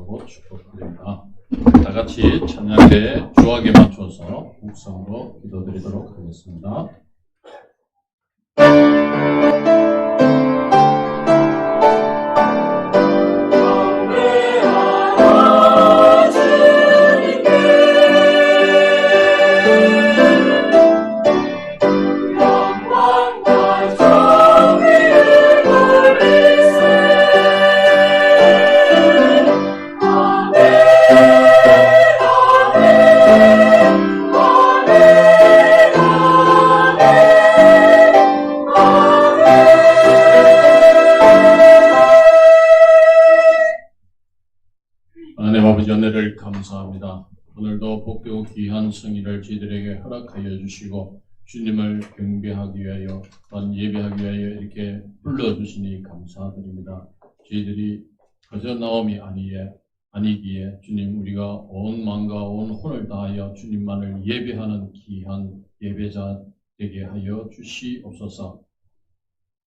축복하고 축복드립니다. 다 같이 찬양의 주악에 맞춰서 묵상으로 기도드리도록 하겠습니다. 은혜를 감사합니다. 오늘도 복되고 귀한 성의를 저희들에게 허락하여 주시고 주님을 경배하기 위하여 또한 예배하기 위하여 이렇게 불러주시니 감사드립니다. 저희들이 그저 나옴이 아니기에 주님 우리가 온 마음과 온 혼을 다하여 주님만을 예배하는 귀한 예배자 되게 하여 주시옵소서.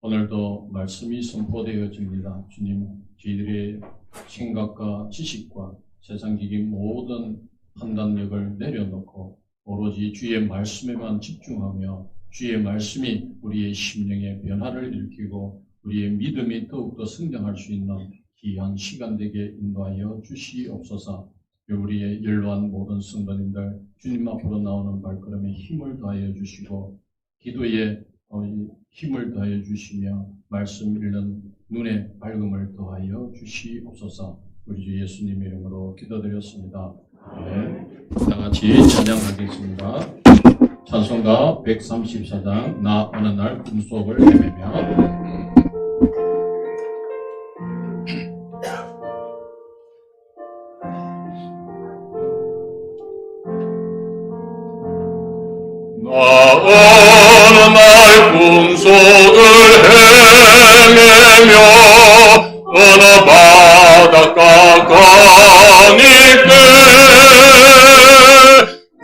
오늘도 말씀이 선포되어집니다. 주님 저희들의 생각과 지식과 세상적인 모든 판단력을 내려놓고 오로지 주의 말씀에만 집중하며 주의 말씀이 우리의 심령의 변화를 일으키고 우리의 믿음이 더욱더 성장할 수 있는 귀한 시간 되게 인도하여 주시옵소서. 우리의 연로한 모든 성도님들 주님 앞으로 나오는 발걸음에 힘을 더하여 주시고 기도에 힘을 더하여 주시며 말씀 읽는 눈에 밝음을 더하여 주시옵소서. 우리 주 예수님의 이름으로 기도드렸습니다. 네. 다 같이 찬양하겠습니다. 찬송가 134장 나 어느 날 꿈속을 헤매며 나 어느 날 꿈속을 헤매며 어느 바닷가 가니 때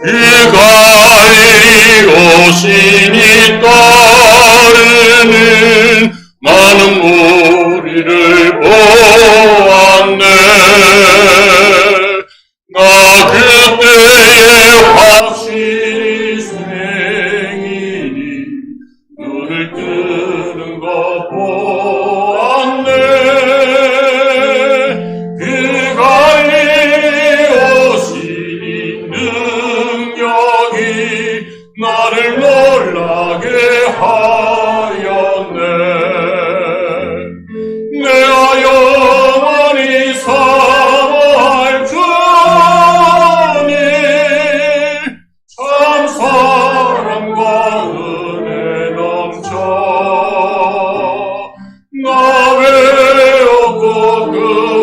그가 이리 오시니 따르는 많은 무리를 보았네. 나 그때에 확실히 생일이 눈을 뜨는 거 보았네. 그가 이리 오시니 능력이 나를 놀라게 하였네. 내가 영원히 사모할 주님 참 사랑과 은혜 넘쳐 나 외롭고 그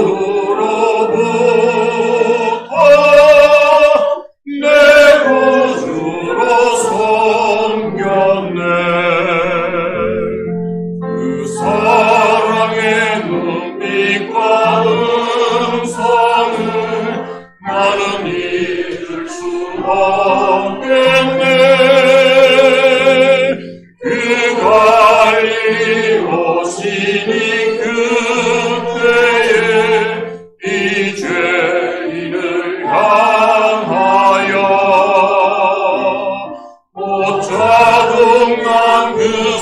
후로부터 내 구주로 섬겼네. 그 사랑의 눈빛과 음성을 나는 잊을 수 없겠네. 그가 이리 오시니 그때에 이 죄인을 향하여 못 잡은 난 그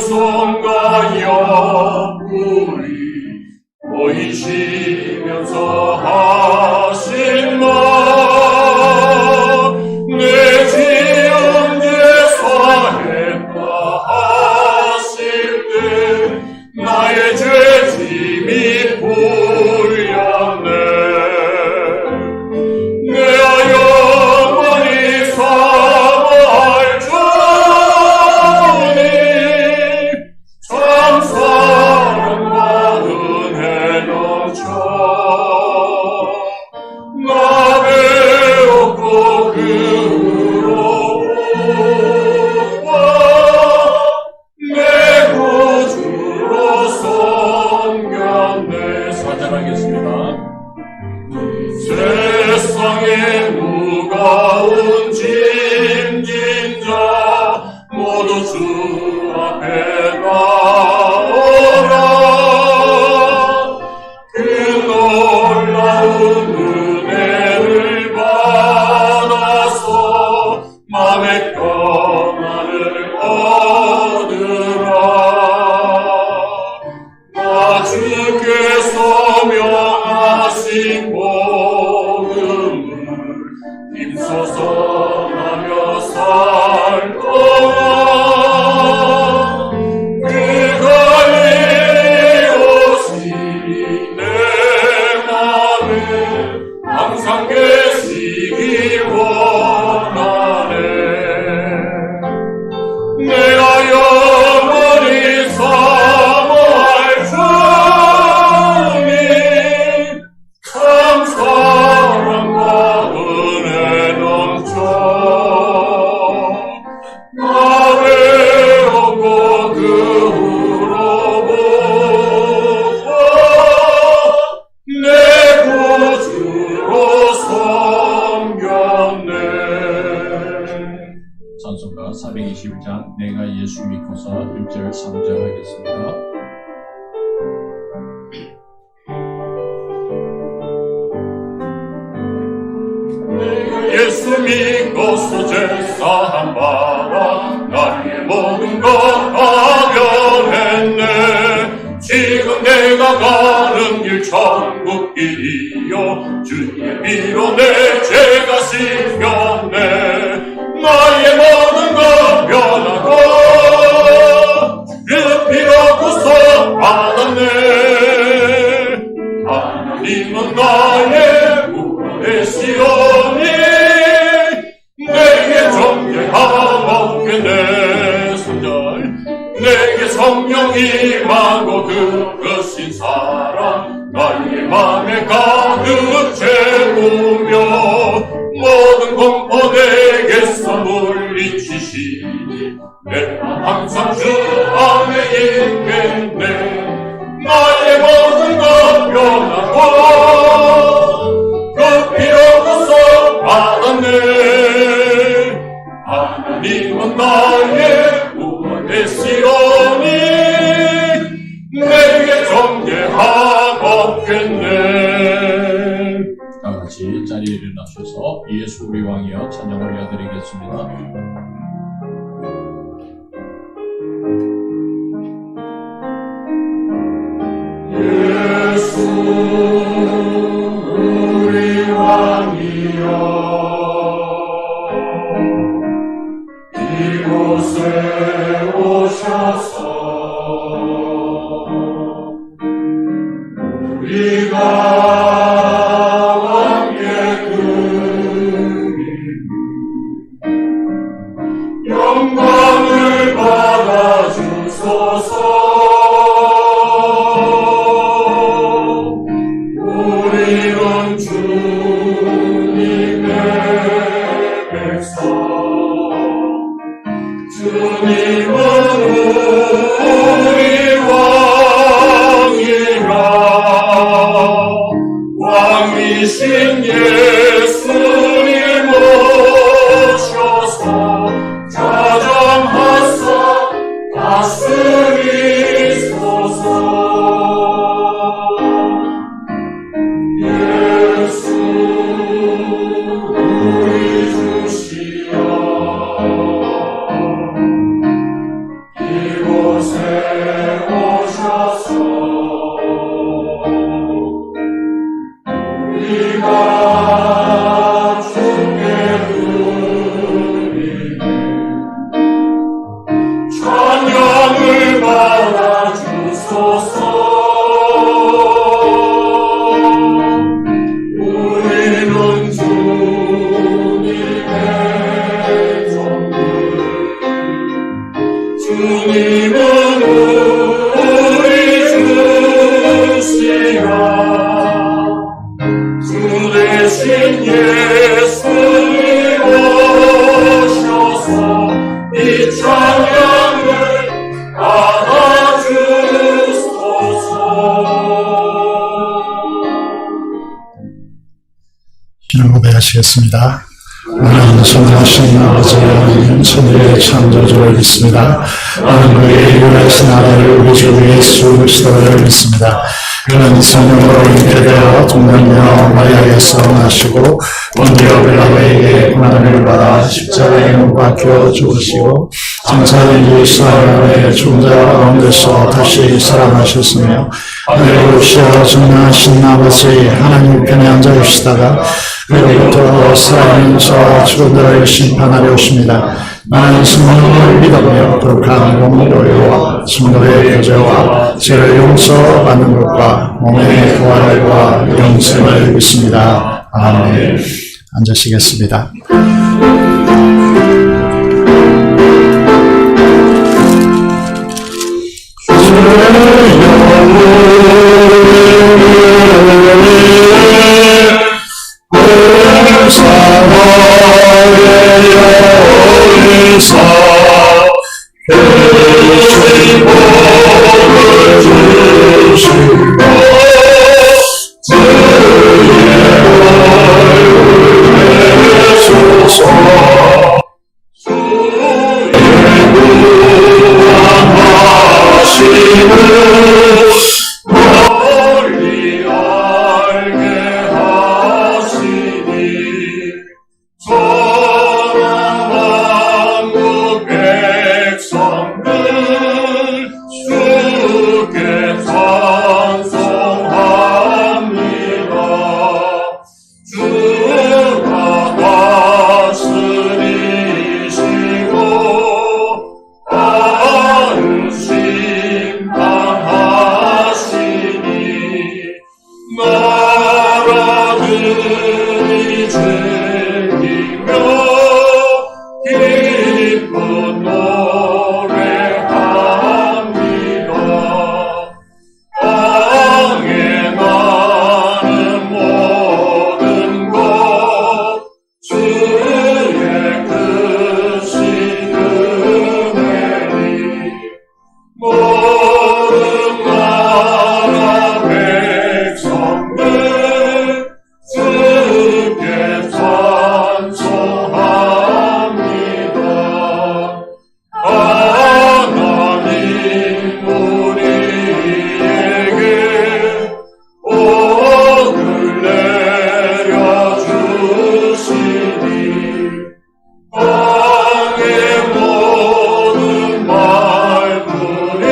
손과 옆구리 보이시면서 하신 말 내 지은 죄 사했다 하실 때 나의 죄짐이 풀렸네. 내가 영원히 사모할 주님 참 사랑과 은혜 넘쳐 나 배웠고 그 후로부터 내 구주로 섬겼네. 사장하겠습니다. 세상의 무거운 짐진 자 모두 주 앞에 나오라. 그 놀라운 421장 내가 예수 믿고서 1절 3절 하겠습니다. 내가 예수 믿고서 제사한 바라 나의 모든 것 다 변했네. 지금 내가 가는 길 천국길이요 주의 피로 내 죄가 씻겼네. 나의 모든 것 변하고 그 피로 구속받았네. 하나님은 나의 구원이시오니 내게 정죄함없겠네. 3절 내게 성령 임하고 그것인 사랑 나의 맘에 가득 채우며 모든 공포 내게서 물리치시니 내가 항상 주 안에 있겠네. 나의 모든 것 변하고 그 피로 구속받았네. 하나님은 나의 구원이시오니 내게 정죄함없겠네. 다 같이 자리에 일어나셔서 예수 우리 왕이여 찬양 올려드리겠습니다. 예수 우리 왕이여 이곳에 오셔서 우리가 함께 드리는 영광을 받아주소서. 우리는 주님의 백성, 주님은 우리 왕이라. 왕이신 예수님 오셔서 자정하사 다스리소서. 예수 우리 주시여 이곳에 오셔서 우리가 주께 드리는 찬양을 받아주소서. 우리는 주님의 종들, 주님은 우리 주시라. 주 대신 예수님 오셔서 이 찬양을 받아주소서. 신을 고백하시겠습니다. 나는 선하신 아버지의 천지의 창조주를 믿습니다. 나는 그의 유일하신 아들 우리 주 예수 그리스도를 믿습니다. 그는 성령으로 잉태되어 동정녀 마리아에서 나시고 본디오 빌라도에게 고난을 받아 십자가에 못 박혀 죽으시고 장사된 이스라엘의 죽은 자 가운데서 다시 살아나셨으며 하늘에 오시어 전능하신 아버지 하나님 편에 앉아 계시다가 그로부터 살아있는 저와 죽은들을 심판하려 오십니다. 나는 성령을 믿으며 거룩한 공로와 성도의 교제와 죄를 용서받는 것과 몸의 부활과 영생을 믿습니다. 아멘. 앉으시겠습니다. 주가 다스리시고 안심당하시니 나라들이 즐기며 기쁜 노래합니다. 땅에 나는 모든 것 주의 크신 은혜니 모든 나라 백성들 주께 찬송합니다. 하나님 우리에게 오늘 내려주시니 땅의 모든 말들이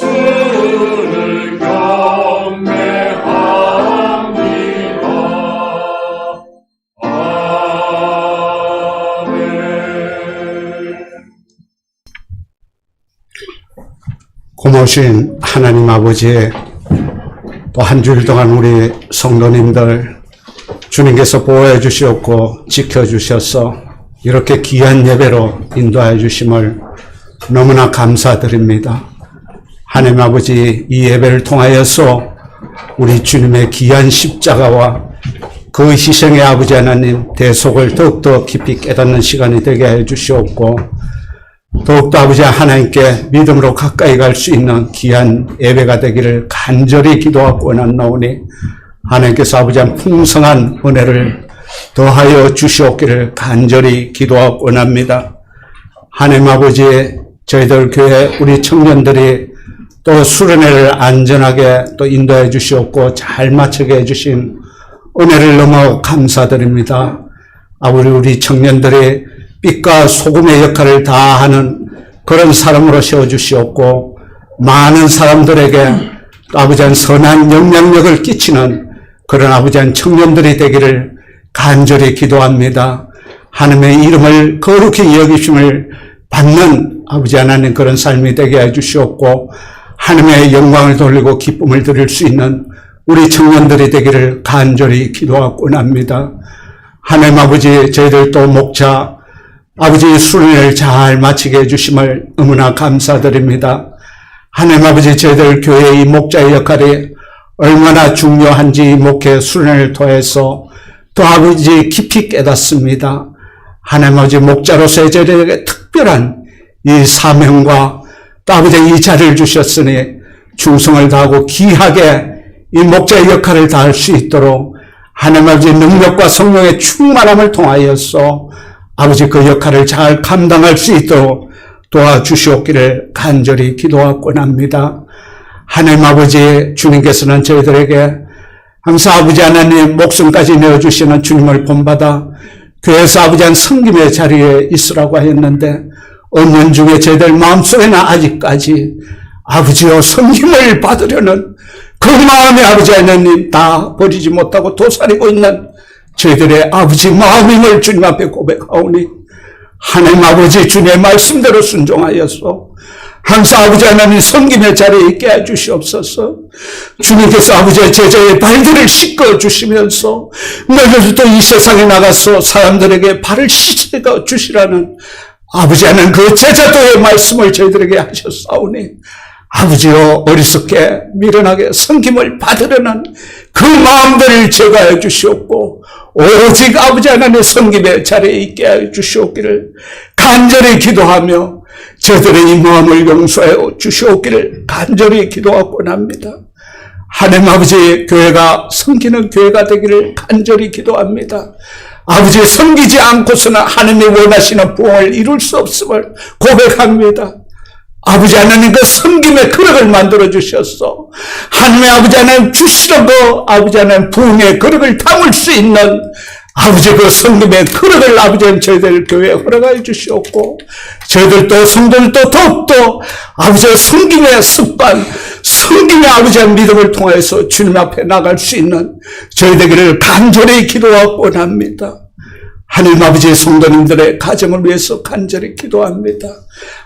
주를 경배합니다. 아멘. 고마우신 하나님 아버지, 또 한 주일 동안 우리 성도님들 주님께서 보호해 주시었고 지켜주셔서 이렇게 귀한 예배로 인도하여 주심을 너무나 감사드립니다. 하나님 아버지, 이 예배를 통하여서 우리 주님의 귀한 십자가와 그 희생의 아버지 하나님 대속을 더욱더 깊이 깨닫는 시간이 되게 해 주시옵고, 더욱더 아버지 하나님께 믿음으로 가까이 갈 수 있는 귀한 예배가 되기를 간절히 기도하고 원하노니, 하나님께서 아버지 한 풍성한 은혜를 더하여 주시옵기를 간절히 기도하고 원합니다. 하나님 아버지, 저희들 교회 우리 청년들이 또 수련회를 안전하게 또 인도해 주시옵고 잘 마치게 해주신 은혜를 너무 감사드립니다. 아버지, 우리 청년들이 빛과 소금의 역할을 다하는 그런 사람으로 세워주시옵고, 많은 사람들에게 아버지 한 선한 영향력을 끼치는 그런 아버지 한 청년들이 되기를 간절히 기도합니다. 하나님의 이름을 거룩히 여기심을 받는 아버지 하나님 그런 삶이 되게 해주시옵고, 하나님의 영광을 돌리고 기쁨을 드릴 수 있는 우리 청년들이 되기를 간절히 기도하고 원합니다. 하나님 아버지, 저희들 또 목자 아버지 수련회를 잘 마치게 해주심을 너무나 감사드립니다. 하나님 아버지, 저희들 교회의 목자의 역할이 얼마나 중요한지 목회 수련회를 통해서 또 아버지 깊이 깨닫습니다. 하나님 아버지, 목자로서의 저희들에게 특별한 이 사명과 또 아버지 이 자리를 주셨으니 충성을 다하고 귀하게 이 목자의 역할을 다할 수 있도록 하나님 아버지 능력과 성령의 충만함을 통하여서 아버지 그 역할을 잘 감당할 수 있도록 도와주시옵기를 간절히 기도하고 합니다. 하나님 아버지, 주님께서는 저희들에게 항상 아버지 하나님 목숨까지 내어주시는 주님을 본받아 교회에서 아버지 한 섬김의 자리에 있으라고 하였는데, 없는 중에 저희들 마음속에는 아직까지 아버지여 섬김을 받으려는 그 마음이 아버지 하나님 다 버리지 못하고 도사리고 있는 저희들의 아버지 마음임을 주님 앞에 고백하오니, 하나님 아버지 주님의 말씀대로 순종하여서 항상 아버지 하나님 섬김의 자리에 있게 해주시옵소서. 주님께서 아버지의 제자의 발들을 씻겨 주시면서 너희들도 이 세상에 나가서 사람들에게 발을 씻겨 주시라는 아버지 하나님 그 제자도의 말씀을 저희들에게 하셨사오니, 아버지여 어리석게 미련하게 섬김을 받으려는 그 마음들을 제거해 주시옵고, 오직 아버지 하나님의 섬김의 자리에 있게 해 주시옵기를 간절히 기도하며 저들의 이 마음을 용서해 주시옵기를 간절히 기도하고 합니다. 하나님 아버지, 교회가 섬기는 교회가 되기를 간절히 기도합니다. 아버지, 섬기지 않고서는 하나님이 원하시는 부흥을 이룰 수 없음을 고백합니다. 아버지 하나님 그 섬김의 그릇을 만들어 주셨어. 하나님의 아버지 하나님 주시라고 아버지 하나님 부흥의 그릇을 담을 수 있는 아버지 그 성김의 그릇을 아버지 저희들 교회에 허락하여 주시옵고 저희들도 성도들도 더욱더 아버지 성김의 습관 성김의 아버지의 믿음을 통해서 주님 앞에 나갈 수 있는 저희 되기를 간절히 기도하고 원합니다. 하나님 아버지의 성도님들의 가정을 위해서 간절히 기도합니다.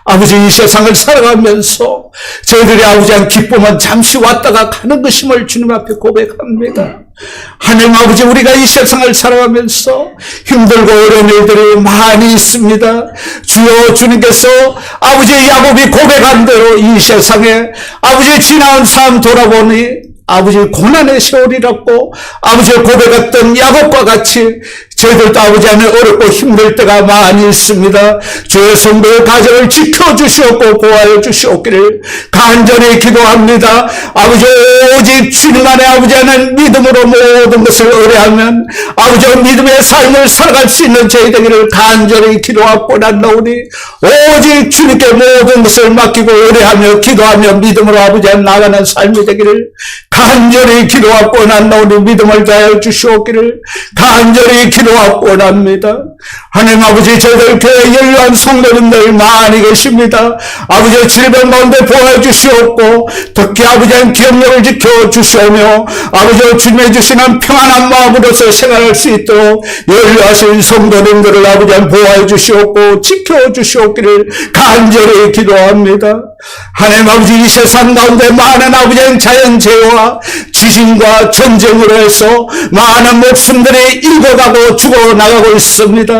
아버지 이 세상을 살아가면서 저희들이 아버지의 기쁨은 잠시 왔다가 가는 것임을 주님 앞에 고백합니다. 하나님 아버지 우리가 이 세상을 살아가면서 힘들고 어려운 일들이 많이 있습니다. 주여 주님께서 아버지 야곱이 고백한 대로 이 세상에 아버지 지나온 삶 돌아보니 아버지 고난의 세월이라고 아버지 고백했던 야곱과 같이 저희들도 아버지 안에 어렵고 힘들 때가 많이 있습니다. 주의 성도의 가정을 지켜주시옵고 보호하여 주시옵기를 간절히 기도합니다. 아버지 오직 주님 안에 아버지 안에 믿음으로 모든 것을 의뢰하면 아버지 믿음의 삶을 살아갈 수 있는 저희 되기를 간절히 기도하고 난다오니 오직 주님께 모든 것을 맡기고 의뢰하며 기도하며 믿음으로 아버지 안에 나가는 삶이 되기를 간절히 기도하고 난다오니 믿음을 다하여 주시옵기를 간절히 기도하고 원합니다. 하나님 아버지 저희들 교회 연로한 성도님들 많이 계십니다. 아버지 질병 가운데 보호해 주시옵고 특히 아버지의 기억력을 지켜 주시오며 아버지 주님의 주시는 평안한 마음으로서 생활할 수 있도록 연로하신 성도님들을 아버지 보호해 주시옵고 지켜 주시옵기를 간절히 기도합니다. 하나님 아버지 이 세상 가운데 많은 아버지의 자연재해와 지진과 전쟁으로 해서 많은 목숨들이 잃어가고 죽어나가고 있습니다.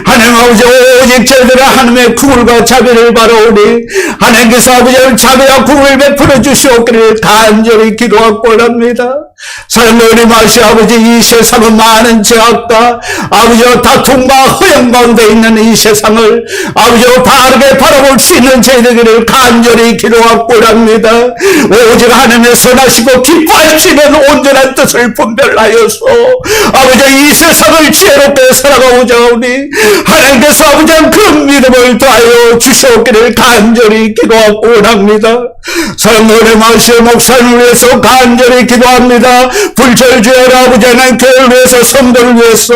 하나님 아버지 오직 저희들의 하나님의 구울과 자비를 바라오니 하나님께서 아버지의 자비와 구울을 베풀어 주시옵기를 간절히 기도하고 원합니다. 사랑하는 마시 아버지 이 세상은 많은 죄악과 아버지와 다툼과 허영 가운데 있는 이 세상을 아버지와 바르게 바라볼 수 있는 저희들을 간절히 기도하고 원합니다. 오직 하나님의 선하시고 기뻐하시는 온전한 뜻을 분별하여서 아버지 이 세상을 지혜롭게 살아가고자 하오니 하나님께서 아버지 그 믿음을 더하여 주시옵기를 간절히 기도하고 원합니다. 사랑하는 마시 목사님을 위해서 간절히 기도합니다. 불철주야 아버지 하나님 교회를 위해서 성도를 위해서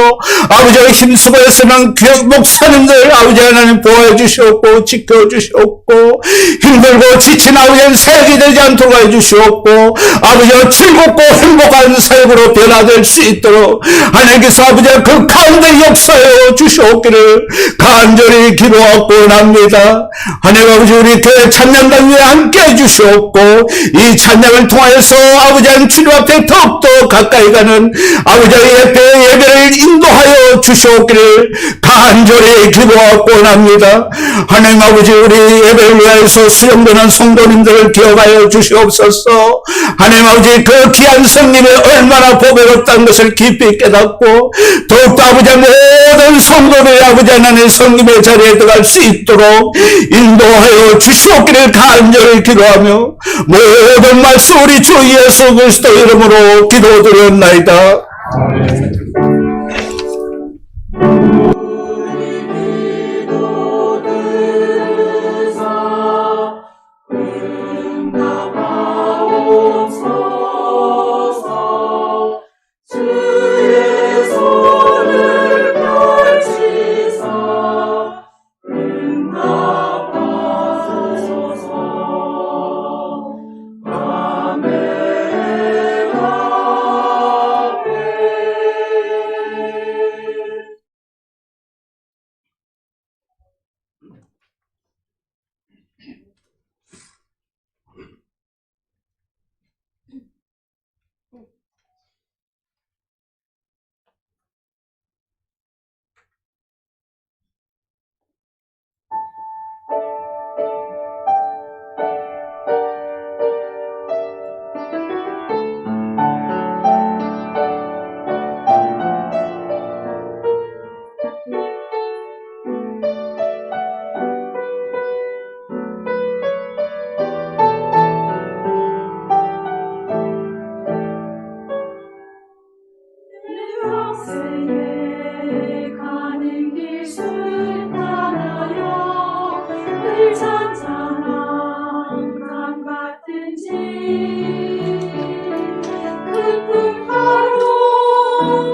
아버지가 힘쓰고 애쓰는 목사님들 아버지 하나님 보호해 주시옵고 지켜 주시옵고 힘들고 지친 아버지는 세기 되지 않도록 해 주시옵고 아버지가 즐겁고 행복한 삶으로 변화될 수 있도록 하나님께서 아버지가 그 가운데 역사해 주시옵기를 간절히 기도하고 원합니다. 하나님 아버지 우리 교회 찬양단 위에 함께 해 주시옵고 이 찬양을 통하여서 아버지 하나님 주님 앞에 더욱더 가까이 가는 아버지의 예배를 인도하여 주시옵기를 간절히 기도하고 원합니다. 하나님 아버지 우리 예배를 위하여서 수용되는 성도님들을 기억하여 주시옵소서. 하나님 아버지 그 귀한 성님이 얼마나 보배롭다는 것을 깊이 깨닫고 더욱더 아버지 모든 성도들이 아버지 하나님의 성님의 자리에 들어갈 수 있도록 인도하여 주시옵기를 간절히 기도하며 모든 말씀 우리 주 예수 그리스도 이름으로 기도드렸나이다.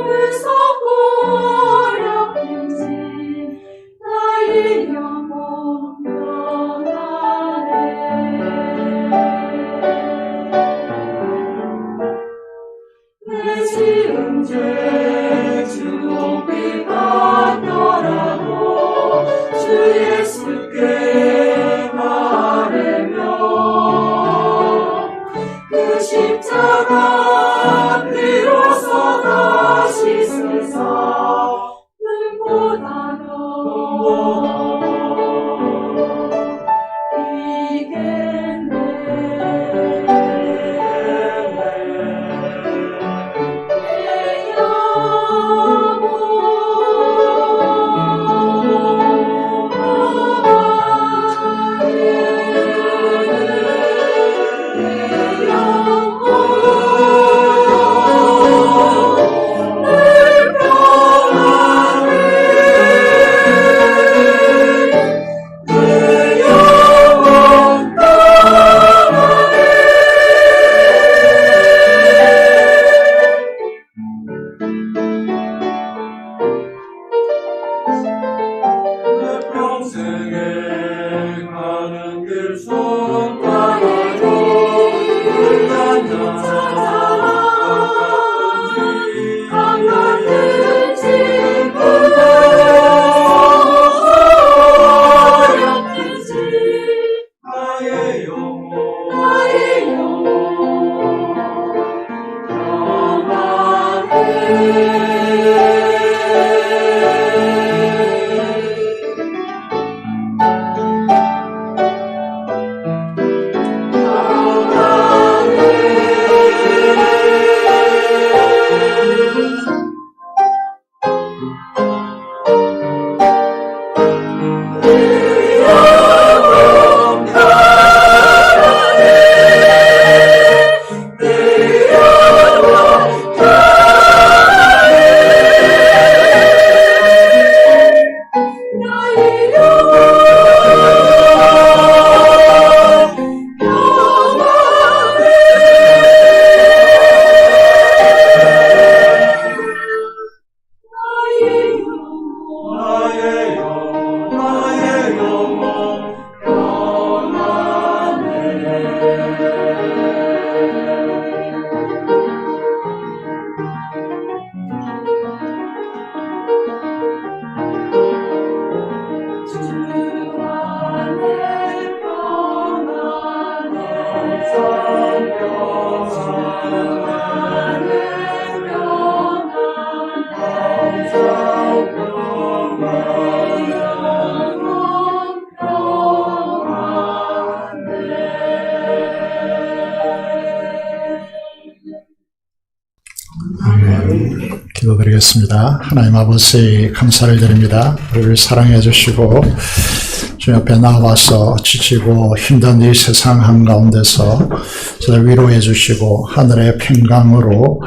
무섭고 기도드리겠습니다. 하나님 아버지 감사를 드립니다. 우리를 사랑해 주시고 주 옆에 나와서 지치고 힘든 이 세상 한가운데서 저를 위로해 주시고 하늘의 평강으로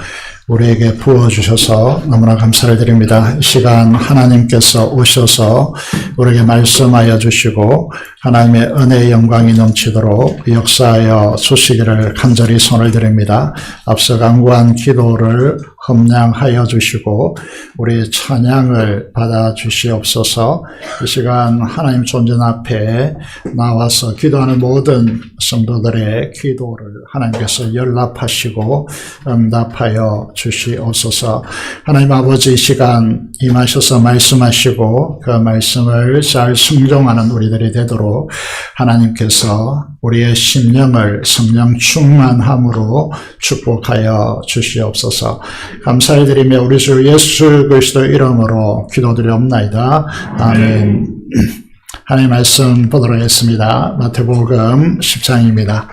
우리에게 부어주셔서 너무나 감사를 드립니다. 이 시간 하나님께서 오셔서 우리에게 말씀하여 주시고 하나님의 은혜의 영광이 넘치도록 역사하여 주시기를 간절히 손을 드립니다. 앞서 간구한 기도를 험량하여 주시고 우리의 찬양을 받아 주시옵소서. 이 시간 하나님 존전 앞에 나와서 기도하는 모든 성도들의 기도를 하나님께서 연락하시고 응답하여 주시옵소서. 하나님 아버지 이 시간 임하셔서 말씀하시고 그 말씀을 잘 순종하는 우리들이 되도록 하나님께서 우리의 심령을 성령 충만함으로 축복하여 주시옵소서. 감사를 드리며 우리 주 예수 그리스도 이름으로 기도드리옵나이다. 아멘. 하나님 말씀 보도록 하겠습니다. 마태복음 10장입니다.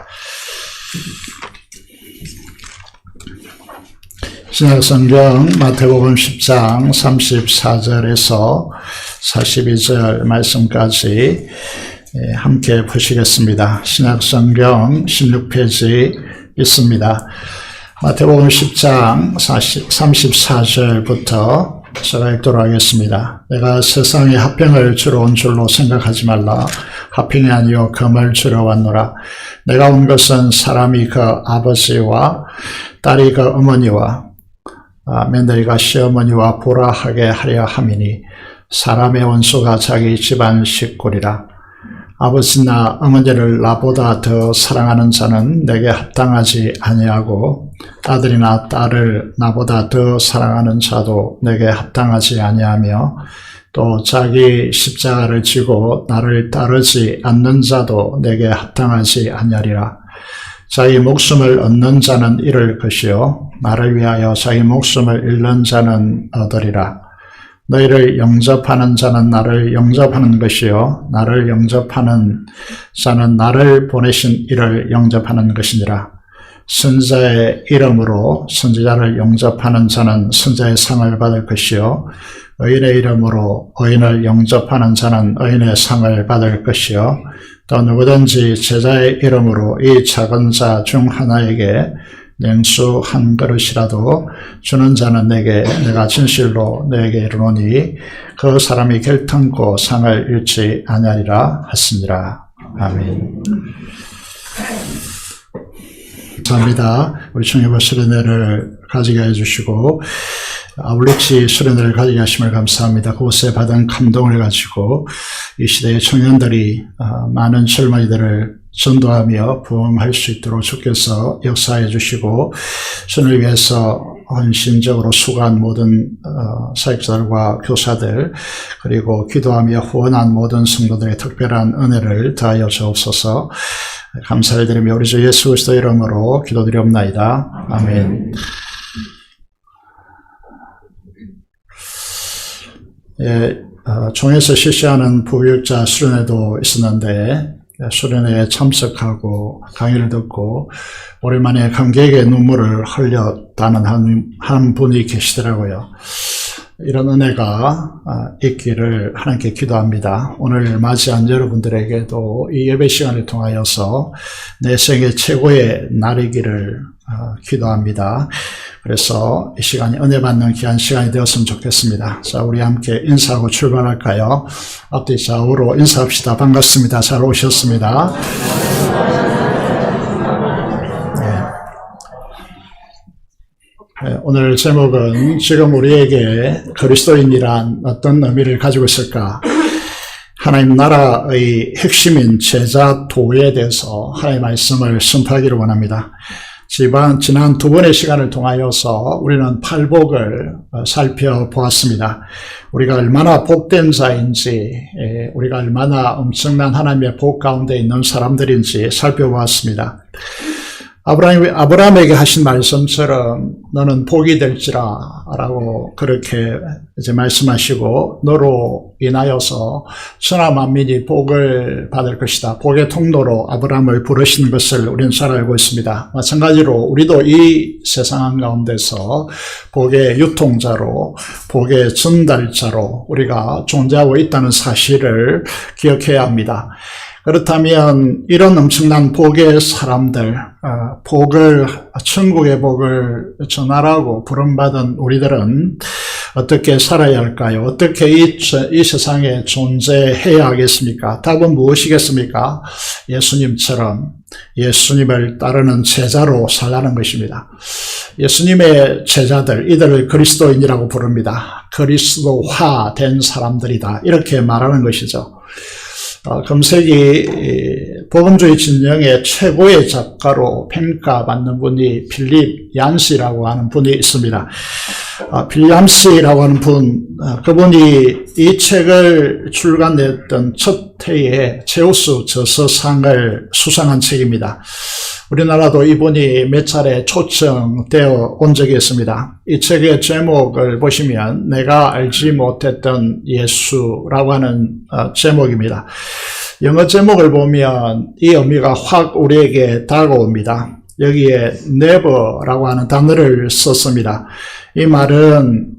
신약성경 마태복음 10장 34절에서 42절 말씀까지 함께 보시겠습니다. 신약성경 16페이지 있습니다. 마태복음 10장 34절부터 제가 읽도록 하겠습니다. 내가 세상에 화평을 주러 온 줄로 생각하지 말라. 화평이 아니요 금을 주러 왔노라. 내가 온 것은 사람이 그 아버지와 딸이 그 어머니와 며느리가 시어머니와 보라 하게 하려 함이니 사람의 원수가 자기 집안 식구리라. 아버지나 어머니를 나보다 더 사랑하는 자는 내게 합당하지 아니하고 아들이나 딸을 나보다 더 사랑하는 자도 내게 합당하지 아니하며 또 자기 십자가를 지고 나를 따르지 않는 자도 내게 합당하지 아니하리라. 자기 목숨을 얻는 자는 잃을 것이요 나를 위하여 자기 목숨을 잃는 자는 얻으리라. 너희를 영접하는 자는 나를 영접하는 것이요 나를 영접하는 자는 나를 보내신 이를 영접하는 것이니라. 선자의 이름으로 선지자를 영접하는 자는 선자의 상을 받을 것이요 의인의 이름으로 의인을 영접하는 자는 의인의 상을 받을 것이요 또 누구든지 제자의 이름으로 이 작은 자 중 하나에게 냉수 한 그릇이라도 주는 자는 내가 진실로 너에게 이르노니 그 사람이 결탄코 상을 잃지 아니하리라 하시니라. 아멘. 감사합니다. 우리 청해부 수련회를 가지게 해주시고 아울리치 수련회를 가지게 하심을 감사합니다. 그곳에 받은 감동을 가지고 이 시대의 청년들이 많은 젊은이들을 전도하며 부흥할 수 있도록 주께서 역사해 주시고 주를 위해서 헌신적으로 수고한 모든 사역자들과 교사들 그리고 기도하며 후원한 모든 성도들의 특별한 은혜를 더하여 주옵소서. 감사를 드리며 우리 주 예수 그리스도 이름으로 기도드리옵나이다. 아멘. 종에서 실시하는 부교육자 수련회도 있었는데 수련회에 참석하고 강의를 듣고 오랜만에 감격의 눈물을 흘렸다는 한 분이 계시더라고요. 이런 은혜가 있기를 하나님께 기도합니다. 오늘 맞이한 여러분들에게도 이 예배 시간을 통하여서 내 생애 최고의 날이기를 기도합니다. 그래서 이 시간이 은혜 받는 귀한 시간이 되었으면 좋겠습니다. 자, 우리 함께 인사하고 출발할까요? 앞뒤 좌우로 인사합시다. 반갑습니다. 잘 오셨습니다. 네, 오늘 제목은 지금 우리에게 그리스도인이란 어떤 의미를 가지고 있을까? 하나님 나라의 핵심인 제자 도에 대해서 하나님의 말씀을 선포하기를 원합니다. 지난 두 번의 시간을 통하여서 우리는 팔복을 살펴보았습니다. 우리가 얼마나 복된 자인지, 우리가 얼마나 엄청난 하나님의 복 가운데 있는 사람들인지 살펴보았습니다. 아브라함에게 하신 말씀처럼 너는 복이 될지라 라고 그렇게 이제 말씀하시고 너로 인하여서 천하 만민이 복을 받을 것이다. 복의 통로로 아브라함을 부르신 것을 우리는 잘 알고 있습니다. 마찬가지로 우리도 이 세상 가운데서 복의 유통자로 복의 전달자로 우리가 존재하고 있다는 사실을 기억해야 합니다. 그렇다면 이런 엄청난 복의 사람들, 천국의 복을 전하라고 부름받은 우리들은 어떻게 살아야 할까요? 어떻게 이 세상에 존재해야 하겠습니까? 답은 무엇이겠습니까? 예수님처럼 예수님을 따르는 제자로 살라는 것입니다. 예수님의 제자들, 이들을 그리스도인이라고 부릅니다. 그리스도화된 사람들이다. 이렇게 말하는 것이죠. 금세기 복음주의 진영의 최고의 작가로 평가받는 분이 필립 얀시라고 하는 분이 있습니다. 필립 얀시라고 하는 그분이 이 책을 출간했던 첫 해에 제우스 저서상을 수상한 책입니다. 우리나라도 이분이 몇 차례 초청되어 온 적이 있습니다. 이 책의 제목을 보시면 내가 알지 못했던 예수라고 하는 제목입니다. 영어 제목을 보면 이 의미가 확 우리에게 다가옵니다. 여기에 never라고 하는 단어를 썼습니다. 이 말은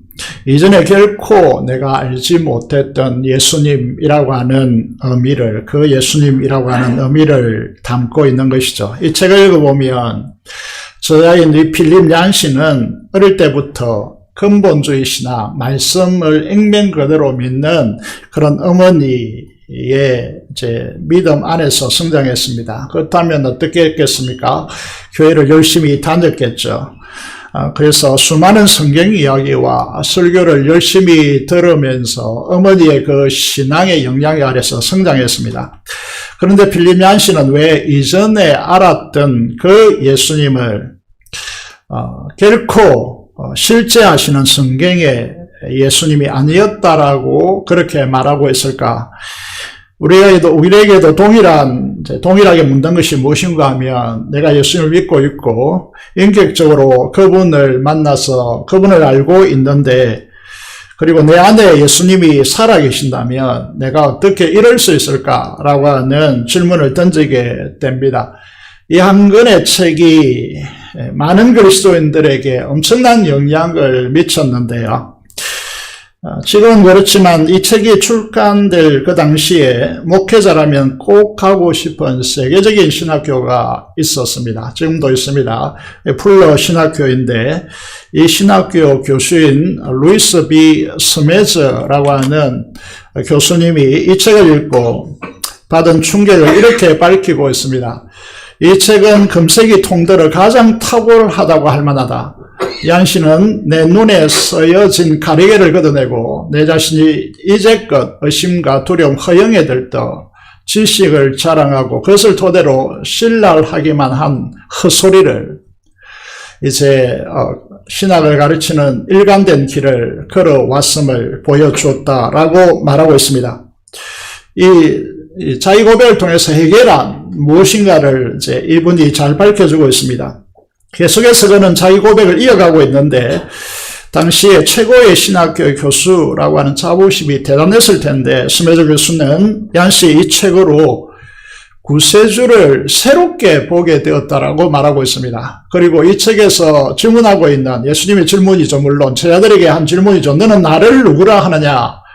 이전에 결코 내가 알지 못했던 예수님이라고 하는 의미를, 그 예수님이라고 하는 의미를 담고 있는 것이죠. 이 책을 읽어보면 저자인 이 필립 얀시는 어릴 때부터 근본주의 신앙, 말씀을 액면 그대로 믿는 그런 어머니의 이제 믿음 안에서 성장했습니다. 그렇다면 어떻게 했겠습니까? 교회를 열심히 다녔겠죠. 그래서 수많은 성경 이야기와 설교를 열심히 들으면서 어머니의 그 신앙의 영향 아래서 성장했습니다. 그런데 필립 얀시는 왜 이전에 알았던 그 예수님을 결코 실제하시는 성경의 예수님이 아니었다라고 그렇게 말하고 있을까? 우리에게도 동일하게 묻는 것이 무엇인가 하면 내가 예수님을 믿고 있고 인격적으로 그분을 만나서 그분을 알고 있는데 그리고 내 안에 예수님이 살아계신다면 내가 어떻게 이럴 수 있을까라고 하는 질문을 던지게 됩니다. 이 한 권의 책이 많은 그리스도인들에게 엄청난 영향을 미쳤는데요. 지금은 그렇지만 이 책이 출간될 그 당시에 목회자라면 꼭 가고 싶은 세계적인 신학교가 있었습니다. 지금도 있습니다. 풀러 신학교인데 이 신학교 교수인 루이스 B. 스메저라고 하는 교수님이 이 책을 읽고 받은 충격을 이렇게 밝히고 있습니다. 이 책은 금세기 통들어 가장 탁월하다고 할 만하다. 얀시는 내 눈에 쓰여진 가리개를 걷어내고 내 자신이 이제껏 의심과 두려움, 허영에 들떠 지식을 자랑하고 그것을 토대로 신랄하기만 한 헛소리를 이제 신학을 가르치는 일관된 길을 걸어왔음을 보여주었다라고 말하고 있습니다. 이 자기 고백을 통해서 해결한 무엇인가를 이제 이분이 잘 밝혀주고 있습니다. 계속해서 그는 자기 고백을 이어가고 있는데 당시에 최고의 신학교 교수라고 하는 자부심이 대단했을 텐데 스메저 교수는 얀시 이 책으로 구세주를 새롭게 보게 되었다라고 말하고 있습니다. 그리고 이 책에서 질문하고 있는 예수님의 질문이죠. 물론 제자들에게 한 질문이죠. 너는 나를 누구라 하느냐?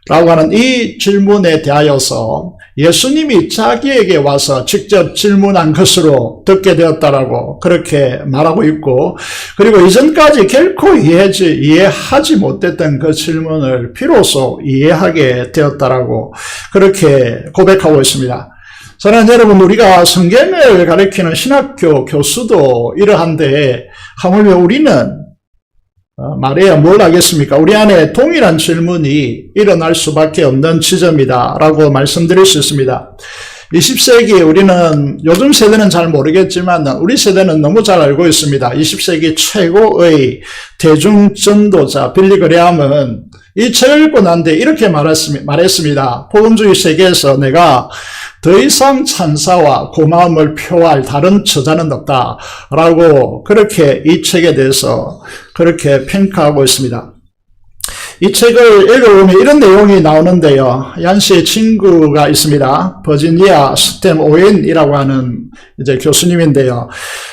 라고 하는 이 질문에 대하여서 예수님이 자기에게 와서 직접 질문한 것으로 듣게 되었다라고 그렇게 말하고 있고 그리고 이전까지 결코 이해하지 못했던 그 질문을 비로소 이해하게 되었다라고 그렇게 고백하고 있습니다. 사랑하는 여러분, 우리가 성경을 가르치는 신학교 교수도 이러한데 하물며 우리는 말해야 뭘 하겠습니까? 우리 안에 동일한 질문이 일어날 수밖에 없는 지점이다 라고 말씀드릴 수 있습니다. 20세기 우리는 요즘 세대는 잘 모르겠지만 우리 세대는 너무 잘 알고 있습니다. 20세기 최고의 대중전도자 빌리 그레함은 이 책을 읽고 난 뒤에 이렇게 말했습니다. 복음주의 세계에서 내가 더 이상 찬사와 고마움을 표할 다른 저자는 없다 라고 그렇게 이 책에 대해서 그렇게 평가하고 있습니다. 이 책을 읽어보면 이런 내용이 나오는데요. 얀 씨의 친구가 있습니다. 버지니아 스템 오웬이라고 하는 이제 교수님인데요.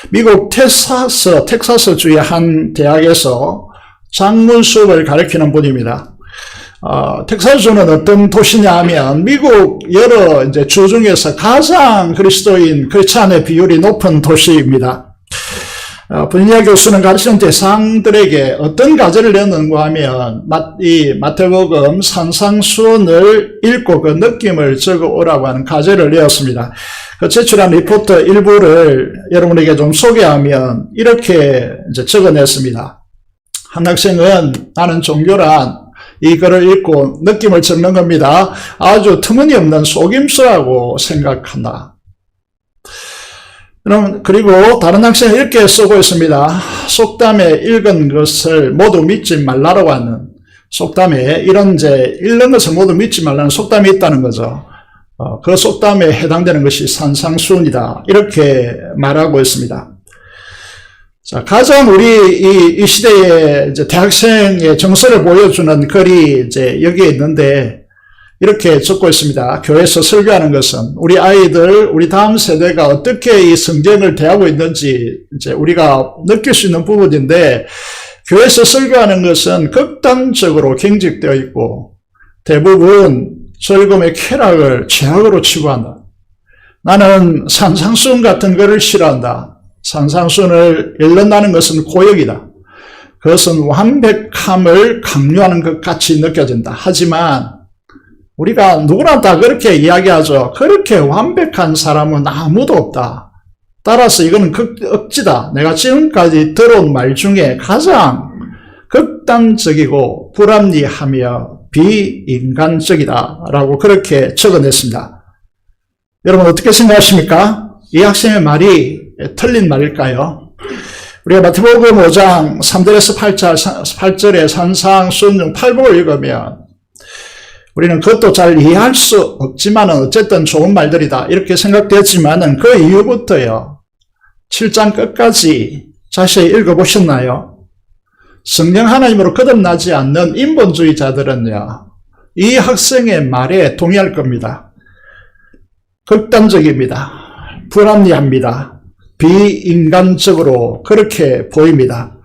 미국 텍사스주의 한 대학에서 작문 수업을 가르치는 분입니다. 텍사스주는 어떤 도시냐 하면 미국 여러 이제 주 중에서 가장 그리스도인 크리스찬의 비율이 높은 도시입니다. 버지니아 교수는 가르치는 대상들에게 어떤 과제를 내었는가 하면 이 마태복음 산상수훈을 읽고 그 느낌을 적어오라고 하는 과제를 내었습니다. 그 제출한 리포트 일부를 여러분에게 좀 소개하면 이렇게 이제 적어냈습니다. 한 학생은 나는 종교란 이 글을 읽고 느낌을 적는 겁니다. 아주 터무니없는 속임수라고 생각한다. 그리고 다른 학생은 이렇게 쓰고 있습니다. 속담에 읽은 것을 모두 믿지 말라고 하는 속담에 이런 이제 읽는 것을 모두 믿지 말라는 속담이 있다는 거죠. 그 속담에 해당되는 것이 산상수훈이다. 이렇게 말하고 있습니다. 자, 가장 우리 이 시대의 이제 대학생의 정서를 보여주는 글이 이제 여기에 있는데 이렇게 적고 있습니다. 교회에서 설교하는 것은 우리 아이들, 우리 다음 세대가 어떻게 이 성경을 대하고 있는지 이제 우리가 느낄 수 있는 부분인데 교회에서 설교하는 것은 극단적으로 경직되어 있고 대부분 즐거움의 쾌락을 죄악으로 치부한다. 나는 산상수훈 같은 것을 싫어한다. 산상수훈을 읽는다는 것은 고역이다. 그것은 완벽함을 강요하는 것 같이 느껴진다. 하지만 우리가 누구나 다 그렇게 이야기하죠. 그렇게 완벽한 사람은 아무도 없다. 따라서 이거는 억지다. 내가 지금까지 들어온 말 중에 가장 극단적이고 불합리하며 비인간적이다 라고 그렇게 적어냈습니다. 여러분 어떻게 생각하십니까? 이 학생의 말이 틀린 말일까요? 우리가 마태복음 5장 3절에서 8절의 산상수훈 중 8복을 읽으면 우리는 그것도 잘 이해할 수 없지만 어쨌든 좋은 말들이다 이렇게 생각되지만 그 이후부터요 7장 끝까지 자세히 읽어보셨나요? 성령 하나님으로 거듭나지 않는 인본주의자들은요 이 학생의 말에 동의할 겁니다. 극단적입니다. 불합리합니다. 비인간적으로 그렇게 보입니다.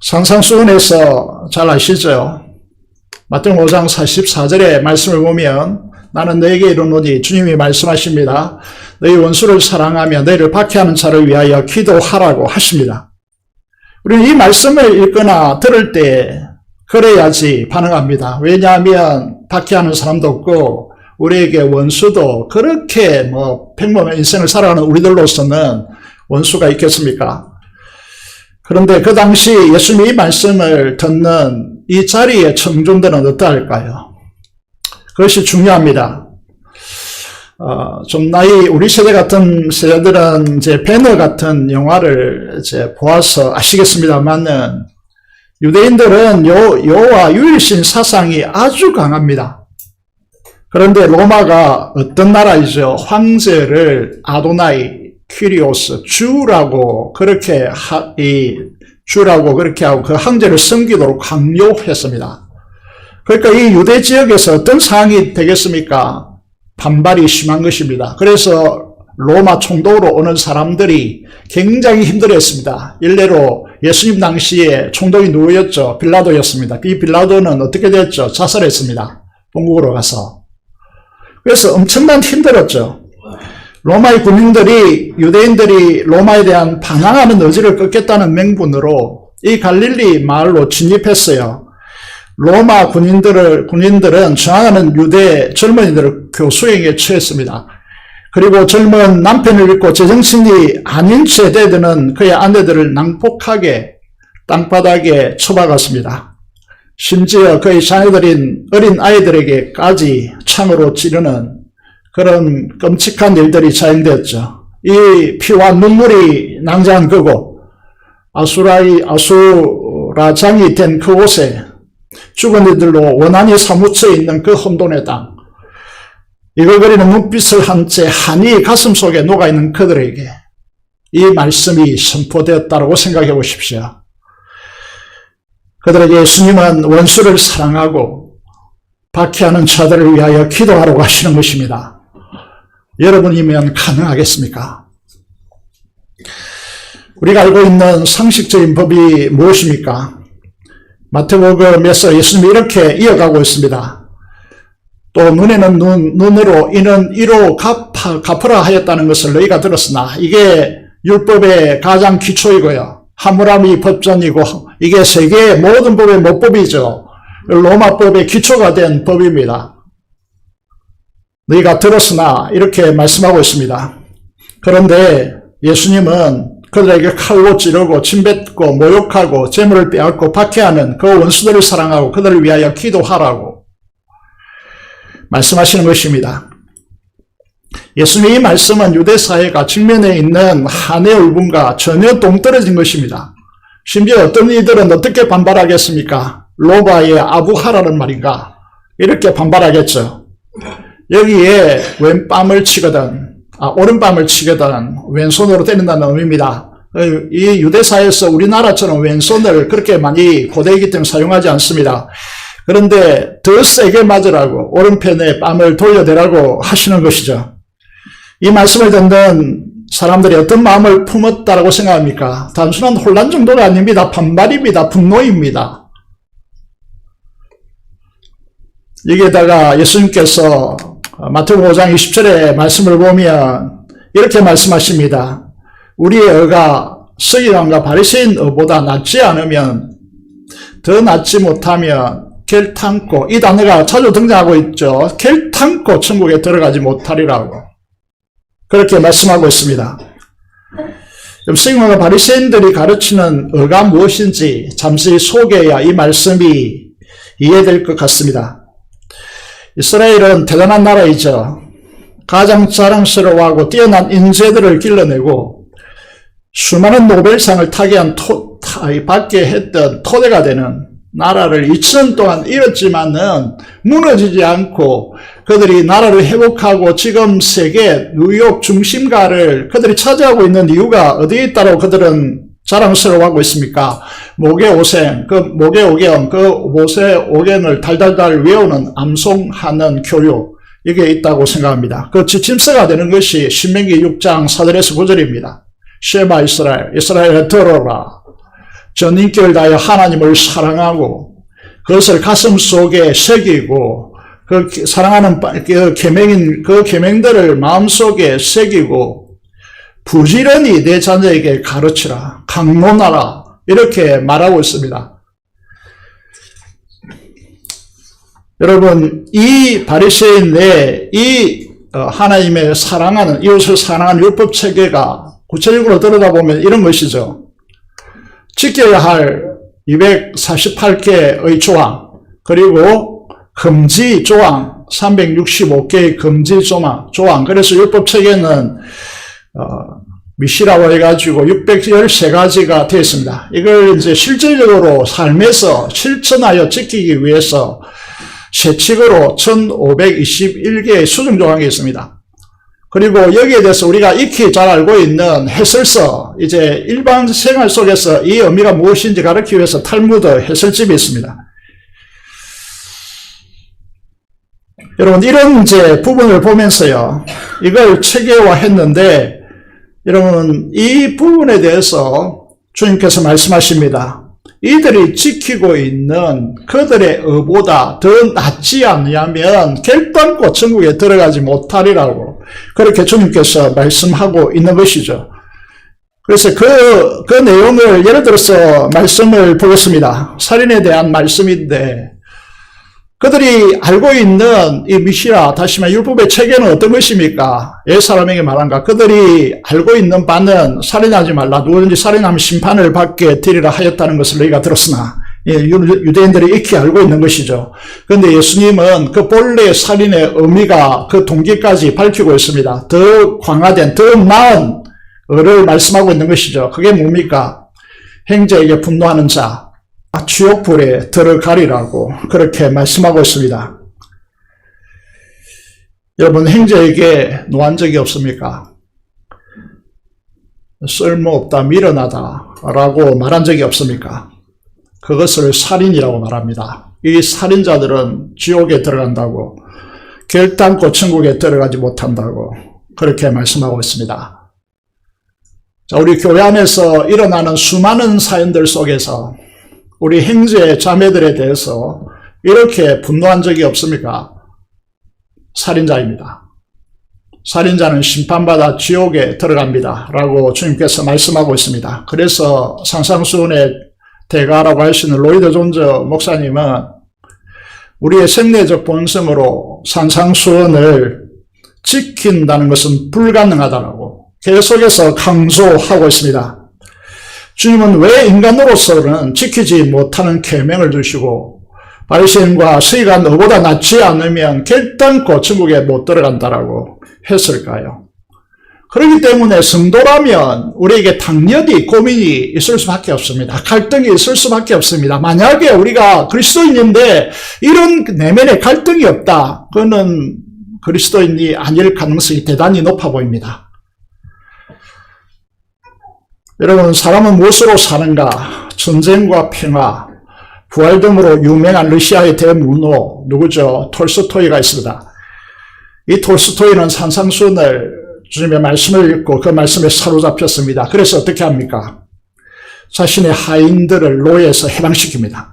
산상수훈에서 잘 아시죠? 마태복음 5장 44절의 말씀을 보면 나는 너에게 이르노니 주님이 말씀하십니다. 너희 원수를 사랑하며 너희를 박해하는 자를 위하여 기도하라고 하십니다. 우리는 이 말씀을 읽거나 들을 때 그래야지 반응합니다. 왜냐하면 박해하는 사람도 없고 우리에게 원수도 그렇게 평범한 인생을 살아가는 우리들로서는 원수가 있겠습니까? 그런데 그 당시 예수님이 이 말씀을 듣는 이 자리의 청중들은 어떠할까요? 그것이 중요합니다. 좀 우리 세대 같은 세대들은 이제 배너 같은 영화를 이제 보아서 아시겠습니다만은 유대인들은 여호와 유일신 사상이 아주 강합니다. 그런데 로마가 어떤 나라이죠? 황제를 아도나이, 퀴리오스, 주라고 그렇게 하고 그 황제를 섬기도록 강요했습니다. 그러니까 이 유대 지역에서 어떤 상황이 되겠습니까? 반발이 심한 것입니다. 그래서 로마 총독으로 오는 사람들이 굉장히 힘들어했습니다. 일례로 예수님 당시에 총독이 누구였죠? 빌라도였습니다. 이 빌라도는 어떻게 됐죠? 자살했습니다. 본국으로 가서. 그래서 엄청난 힘들었죠. 로마의 군인들이 유대인들이 로마에 대한 반항하는 의지를 꺾겠다는 명분으로 이 갈릴리 마을로 진입했어요. 로마 군인들은 저항하는 유대 젊은이들을 교수행에 처했습니다. 그리고 젊은 남편을 잃고 제정신이 아닌 채 대드는 그의 아내들을 난폭하게 땅바닥에 처박았습니다. 심지어 그의 자녀들인 어린 아이들에게까지 창으로 찌르는 그런 끔찍한 일들이 자행되었죠. 이 피와 눈물이 낭자한 그곳, 아수라장이 된 그곳에 죽은 이들로 원한이 사무쳐 있는 그 혼돈의 땅, 이글거리는 눈빛을 한 채 한이 가슴 속에 녹아있는 그들에게 이 말씀이 선포되었다고 생각해 보십시오. 그들에게 예수님은 원수를 사랑하고 박해하는 자들을 위하여 기도하라고 하시는 것입니다. 여러분이면 가능하겠습니까? 우리가 알고 있는 상식적인 법이 무엇입니까? 마태복음에서 예수님이 이렇게 이어가고 있습니다. 또 눈에는 눈으로 이는 이로 갚으라 하였다는 것을 너희가 들었으나 이게 율법의 가장 기초이고요. 하무라비 법전이고 이게 세계의 모든 법의 모법이죠. 로마법의 기초가 된 법입니다. 너희가 들었으나 이렇게 말씀하고 있습니다. 그런데 예수님은 그들에게 칼로 찌르고 침뱉고 모욕하고 재물을 빼앗고 박해하는 그 원수들을 사랑하고 그들을 위하여 기도하라고 말씀하시는 것입니다. 예수님의 이 말씀은 유대사회가 직면해 있는 한의 울분과 전혀 동떨어진 것입니다. 심지어 어떤 이들은 어떻게 반발하겠습니까? 로바의 아부하라는 말인가? 이렇게 반발하겠죠. 여기에 왼뺨을 치거든, 오른뺨을 치거든 왼손으로 때린다는 의미입니다. 이 유대사회에서 우리나라처럼 왼손을 그렇게 많이 고대이기 때문에 사용하지 않습니다. 그런데 더 세게 맞으라고 오른편에 뺨을 돌려대라고 하시는 것이죠. 이 말씀을 듣는 사람들이 어떤 마음을 품었다라고 생각합니까? 단순한 혼란 정도가 아닙니다. 반발입니다. 분노입니다. 여기에다가 예수님께서 마태복음 5장 20절의 말씀을 보면 이렇게 말씀하십니다. 우리의 의가 서기관과 바리새인 의보다 낫지 않으면, 더 낫지 못하면 결탄코, 이 단어가 자주 등장하고 있죠. 결탄코 천국에 들어가지 못하리라고 그렇게 말씀하고 있습니다. 서기관과 바리새인들이 가르치는 의가 무엇인지 잠시 소개해야 이 말씀이 이해될 것 같습니다. 이스라엘은 대단한 나라이죠. 가장 자랑스러워하고 뛰어난 인재들을 길러내고 수많은 노벨상을 받게 했던 토대가 되는 나라를 2000년 동안 잃었지만은 무너지지 않고 그들이 나라를 회복하고 지금 세계 뉴욕 중심가를 그들이 차지하고 있는 이유가 어디에 있다고 그들은 자랑스러워하고 있습니까? 모개오생, 모개오경, 모세오경을 달달달 외우는 암송하는 교육, 이게 있다고 생각합니다. 그 지침서가 되는 것이 신명기 6장 4절에서 9절입니다. 쉐마 이스라엘 들어라. 전 인격을 다하여 하나님을 사랑하고 그것을 가슴 속에 새기고 그 사랑하는 그 계명들을 마음속에 새기고 부지런히 내 자녀에게 가르치라, 강론하라, 이렇게 말하고 있습니다. 여러분, 이 바리새인의 이 하나님의 사랑하는, 이웃을 사랑하는 율법 체계가 구체적으로 들여다보면 이런 것이죠. 지켜야 할 248개의 조항, 그리고 금지 조항, 365개의 금지 조항. 그래서 율법 체계는 미시라고 해가지고 613가지가 되어 있습니다. 이걸 이제 실질적으로 삶에서 실천하여 지키기 위해서 세칙으로 1521개의 수정 조항이 있습니다. 그리고 여기에 대해서 우리가 익히 잘 알고 있는 해설서, 이제 일반 생활 속에서 이 의미가 무엇인지 가르치기 위해서 탈무드 해설집이 있습니다. 여러분, 이런 이제 부분을 보면서요, 이걸 체계화했는데, 여러분, 이 부분에 대해서 주님께서 말씀하십니다. 이들이 지키고 있는 그들의 의보다 더 낫지 않으면 결단코 천국에 들어가지 못하리라고 그렇게 주님께서 말씀하고 있는 것이죠. 그래서 그 내용을 예를 들어서 말씀을 보겠습니다. 살인에 대한 말씀인데 그들이 알고 있는 이 미시라, 다시 말해 율법의 체계는 어떤 것입니까? 옛사람에게 말한가? 그들이 알고 있는 바는 살인하지 말라. 누구든지 살인하면 심판을 받게 되리라 하였다는 것을 너희가 들었으나 유대인들이 익히 알고 있는 것이죠. 그런데 예수님은 그 본래의 살인의 의미가 그 동기까지 밝히고 있습니다. 더 강화된, 더 나은 의를 말씀하고 있는 것이죠. 그게 뭡니까? 형제에게 분노하는 자, 지옥불에 들어가리라고 그렇게 말씀하고 있습니다. 여러분, 형제에게 노한 적이 없습니까? 쓸모없다, 미련하다 라고 말한 적이 없습니까? 그것을 살인이라고 말합니다. 이 살인자들은 지옥에 들어간다고, 결단코 천국에 들어가지 못한다고 그렇게 말씀하고 있습니다. 자, 우리 교회 안에서 일어나는 수많은 사연들 속에서 우리 형제 자매들에 대해서 이렇게 분노한 적이 없습니까? 살인자입니다. 살인자는 심판받아 지옥에 들어갑니다 라고 주님께서 말씀하고 있습니다. 그래서 산상수훈의 대가라고 할 수 있는 로이드 존즈 목사님은 우리의 생내적 본성으로 산상수훈을 지킨다는 것은 불가능하다라고 계속해서 강조하고 있습니다. 주님은 왜 인간으로서는 지키지 못하는 계명을 주시고 바리새인과 서기가 너보다 낫지 않으면 결단코 천국에 못 들어간다라고 했을까요? 그렇기 때문에 성도라면 우리에게 당연히 고민이 있을 수밖에 없습니다. 갈등이 있을 수밖에 없습니다. 만약에 우리가 그리스도인인데 이런 내면의 갈등이 없다, 그거는 그리스도인이 아닐 가능성이 대단히 높아 보입니다. 여러분, 사람은 무엇으로 사는가? 전쟁과 평화, 부활 등으로 유명한 러시아의 대문호 누구죠? 톨스토이가 있습니다. 이 톨스토이는 산상수훈을 주님의 말씀을 읽고 그 말씀에 사로잡혔습니다. 그래서 어떻게 합니까? 자신의 하인들을 노예에서 해방시킵니다.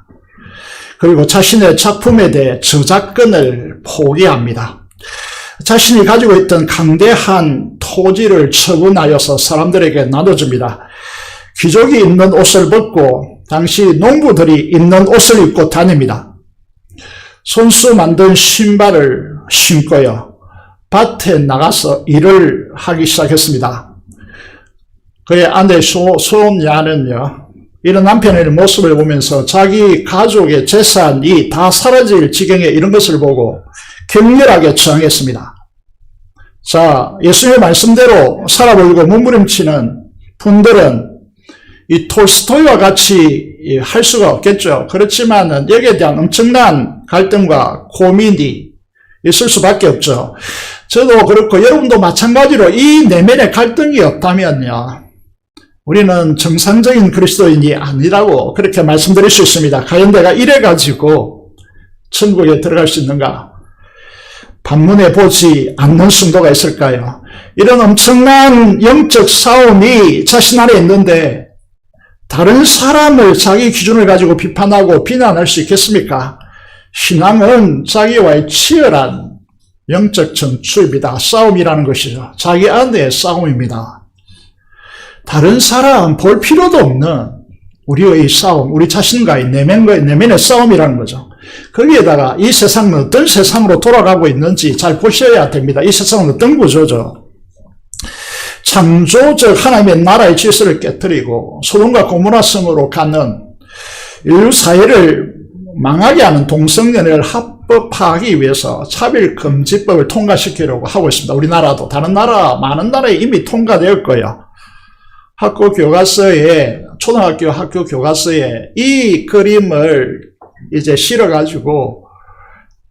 그리고 자신의 작품에 대해 저작권을 포기합니다. 자신이 가지고 있던 강대한 토지를 처분하여서 사람들에게 나눠줍니다. 귀족이 입는 옷을 벗고 당시 농부들이 입는 옷을 입고 다닙니다. 손수 만든 신발을 신고요. 밭에 나가서 일을 하기 시작했습니다. 그의 아내 소냐는요, 이런 남편의 모습을 보면서 자기 가족의 재산이 다 사라질 지경에 이런 것을 보고 격렬하게 저항했습니다. 자, 예수님의 말씀대로 살아보려고 몸부림치는 분들은 이 톨스토이와 같이 할 수가 없겠죠. 그렇지만 여기에 대한 엄청난 갈등과 고민이 있을 수밖에 없죠. 저도 그렇고 여러분도 마찬가지로 이 내면의 갈등이 없다면요, 우리는 정상적인 그리스도인이 아니라고 그렇게 말씀드릴 수 있습니다. 과연 내가 이래가지고 천국에 들어갈 수 있는가? 반문해 보지 않는 성도가 있을까요? 이런 엄청난 영적 싸움이 자신 안에 있는데 다른 사람을 자기 기준을 가지고 비판하고 비난할 수 있겠습니까? 신앙은 자기와의 치열한 영적 전투입니다. 싸움이라는 것이죠. 자기 안의 싸움입니다. 다른 사람 볼 필요도 없는 우리의 싸움, 우리 자신과의 내면의 싸움이라는 거죠. 거기에다가 이 세상은 어떤 세상으로 돌아가고 있는지 잘 보셔야 됩니다. 이 세상은 어떤 구조죠? 창조적 하나님의 나라의 질서를 깨뜨리고 소돔과 고모라 성으로 가는 인류 사회를 망하게 하는 동성연애를 합법화하기 위해서 차별금지법을 통과시키려고 하고 있습니다. 우리나라도 다른 나라, 많은 나라에 이미 통과될 거예요. 학교 교과서에, 초등학교 학교 교과서에 이 그림을 이제 실어가지고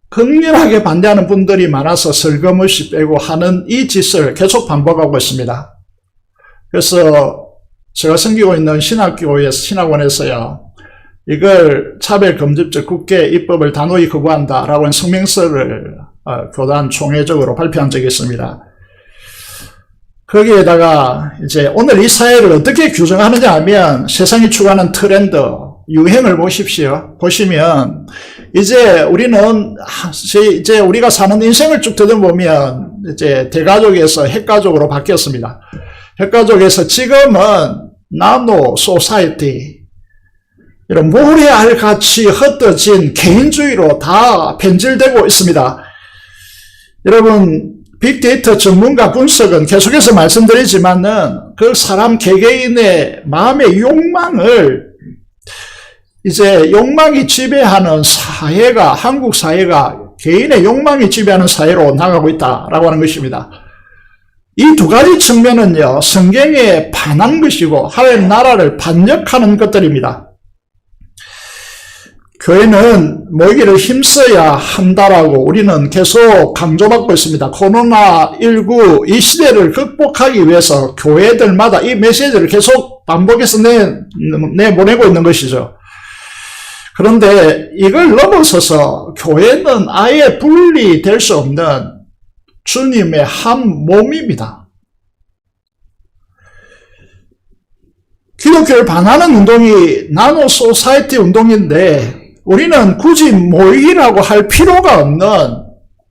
극렬하게 반대하는 분들이 많아서 설거무시 빼고 하는 이 짓을 계속 반복하고 있습니다. 그래서 제가 섬기고 있는 신학원에서요, 이걸 차별금지법 국회 입법을 단호히 거부한다라고 하는 성명서를 교단 총회적으로 발표한 적이 있습니다. 거기에다가 이제 오늘 이 사회를 어떻게 규정하느냐 하면 세상이 추구하는 트렌드, 유행을 보십시오. 보시면 이제 우리가 사는 인생을 쭉 들여보면 이제 대가족에서 핵가족으로 바뀌었습니다. 핵가족에서 지금은 나노 소사이티, 이런 모래알같이 흩어진 개인주의로 다 변질되고 있습니다. 여러분, 빅데이터 전문가 분석은 계속해서 말씀드리지만은 그 사람 개개인의 마음의 욕망을 이제 욕망이 지배하는 사회가, 한국 사회가 개인의 욕망이 지배하는 사회로 나가고 있다라고 하는 것입니다. 이 두 가지 측면은요, 성경에 반한 것이고 하나님 나라를 반역하는 것들입니다. 교회는 모이기를 힘써야 한다라고 우리는 계속 강조받고 있습니다. 코로나19 이 시대를 극복하기 위해서 교회들마다 이 메시지를 계속 반복해서 내보내고 있는 것이죠. 그런데 이걸 넘어서서 교회는 아예 분리될 수 없는 주님의 한 몸입니다. 기독교를 반하는 운동이 나노 소사이티 운동인데 우리는 굳이 모이라고 할 필요가 없는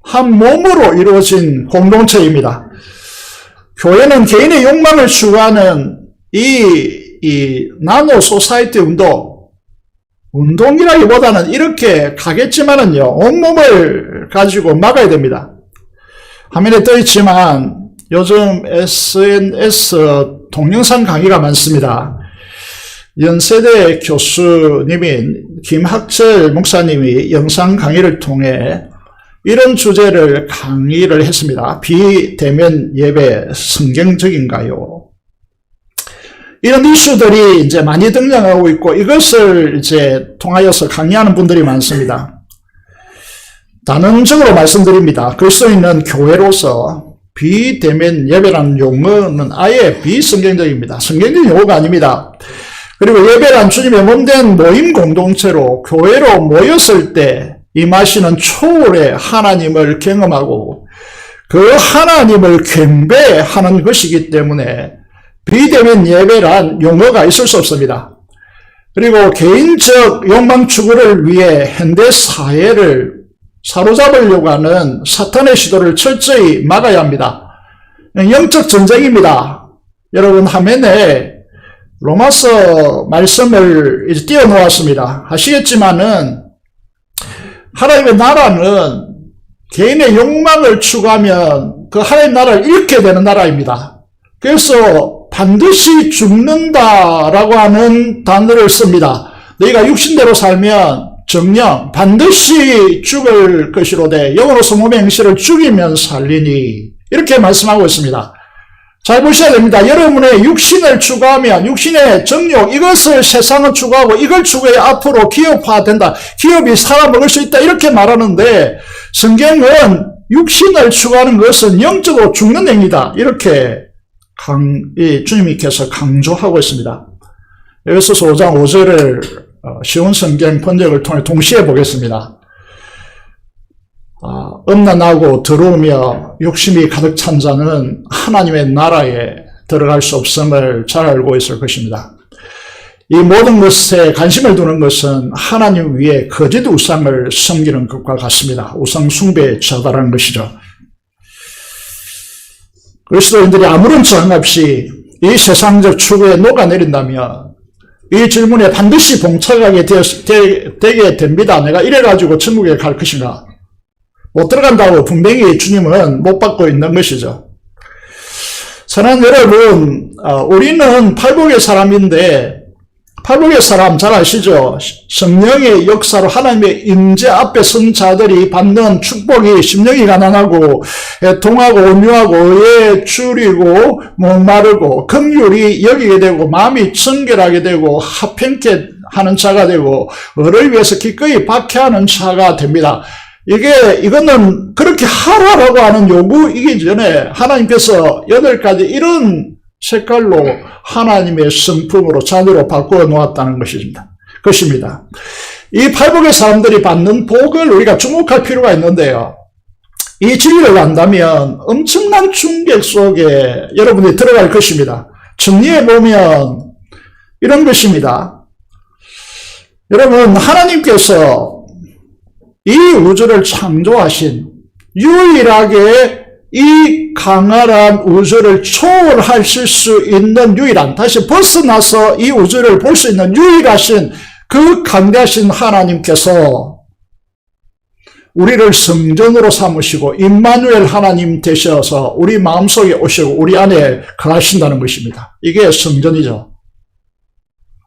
한 몸으로 이루어진 공동체입니다. 교회는 개인의 욕망을 추구하는 이 나노 소사이티 운동이라기보다는 이렇게 가겠지만은요, 온몸을 가지고 막아야 됩니다. 화면에 떠 있지만 요즘 SNS 동영상 강의가 많습니다. 연세대 교수님인 김학철 목사님이 영상 강의를 통해 이런 주제를 강의를 했습니다. 비대면 예배 성경적인가요? 이런 이슈들이 이제 많이 등장하고 있고 이것을 이제 통하여서 강의하는 분들이 많습니다. 단언적으로 말씀드립니다. 그리스도인은 교회로서 비대면 예배라는 용어는 아예 비성경적입니다. 성경적인 용어가 아닙니다. 그리고 예배란 주님의 몸된 모임 공동체로 교회로 모였을 때 임하시는 초월의 하나님을 경험하고 그 하나님을 경배하는 것이기 때문에 비대면 예배란 용어가 있을 수 없습니다. 그리고 개인적 욕망 추구를 위해 현대 사회를 사로잡으려고 하는 사탄의 시도를 철저히 막아야 합니다. 영적 전쟁입니다. 여러분 화면에 로마서 말씀을 이제 띄워놓았습니다. 아시겠지만은 하나님의 나라는 개인의 욕망을 추구하면 그 하나님의 나라를 잃게 되는 나라입니다. 그래서 반드시 죽는다라고 하는 단어를 씁니다. 너희가 육신대로 살면 정령 반드시 죽을 것이로되 영으로서 몸의 행실을 죽이면 살리니 이렇게 말씀하고 있습니다. 잘 보셔야 됩니다. 여러분의 육신을 추구하면 육신의 정욕 이것을 세상은 추구하고 이걸 추구해 앞으로 기업화된다. 기업이 살아먹을 수 있다 이렇게 말하는데 성경은 육신을 추구하는 것은 영적으로 죽는 행위다. 이렇게 주님께서 강조하고 있습니다. 에베소서 5장 5절을 쉬운 성경 번역을 통해 동시에 보겠습니다. 음란하고 더러우며 욕심이 가득 찬 자는 하나님의 나라에 들어갈 수 없음을 잘 알고 있을 것입니다. 이 모든 것에 관심을 두는 것은 하나님 위에 거짓 우상을 섬기는 것과 같습니다. 우상 숭배에 처다라는 것이죠. 그리스도인들이 아무런 저항 없이 이 세상적 추구에 녹아내린다면 이 질문에 반드시 봉착하게 되게 됩니다. 내가 이래가지고 천국에 갈 것인가? 못 들어간다고 분명히 주님은 못 받고 있는 것이죠. 사랑하는 여러분, 우리는 팔복의 사람인데 팔복의 사람 잘 아시죠? 성령의 역사로 하나님의 임재 앞에 선 자들이 받는 축복이 심령이 가난하고 애통하고 온유하고 의에 줄이고 목마르고 긍휼히 여기게 되고 마음이 청결하게 되고 합평케 하는 자가 되고 을을 위해서 기꺼이 박해하는 자가 됩니다. 이거는 그렇게 하라라고 하는 요구이기 전에 하나님께서 8가지 이런 색깔로 하나님의 성품으로 자녀로 바꾸어 놓았다는 것입니다. 이 팔복의 사람들이 받는 복을 우리가 주목할 필요가 있는데요. 이 진리를 안다면 엄청난 충격 속에 여러분이 들어갈 것입니다. 정리해 보면 이런 것입니다. 여러분, 하나님께서 이 우주를 창조하신 유일하게 이 강렬한 우주를 초월하실 수 있는 유일한, 다시 벗어나서 이 우주를 볼 수 있는 유일하신 그 강대하신 하나님께서 우리를 성전으로 삼으시고 임마누엘 하나님 되셔서 우리 마음속에 오시고 우리 안에 거하신다는 것입니다. 이게 성전이죠.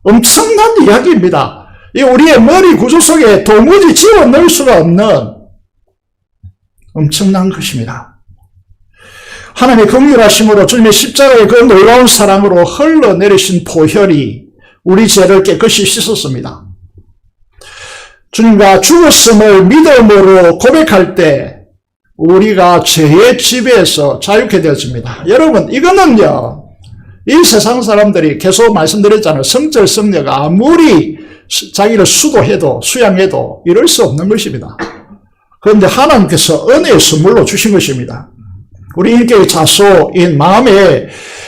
엄청난 이야기입니다. 이 우리의 머리 구조 속에 도무지 집어넣을 수가 없는 엄청난 것입니다. 하나님의 긍휼하심으로 주님의 십자가의 그 놀라운 사랑으로 흘러내리신 보혈이 우리 죄를 깨끗이 씻었습니다. 주님과 죽었음을 믿음으로 고백할 때 우리가 죄의 지배에서 자유케 되어집니다. 여러분, 이거는요, 이 세상 사람들이 계속 말씀드렸잖아요. 성절 성녀가 아무리 자기를 수도해도 수양해도 이럴 수 없는 것입니다. 그런데 하나님께서 은혜의 선물로 주신 것입니다. 우리 인격의 자소인 마음에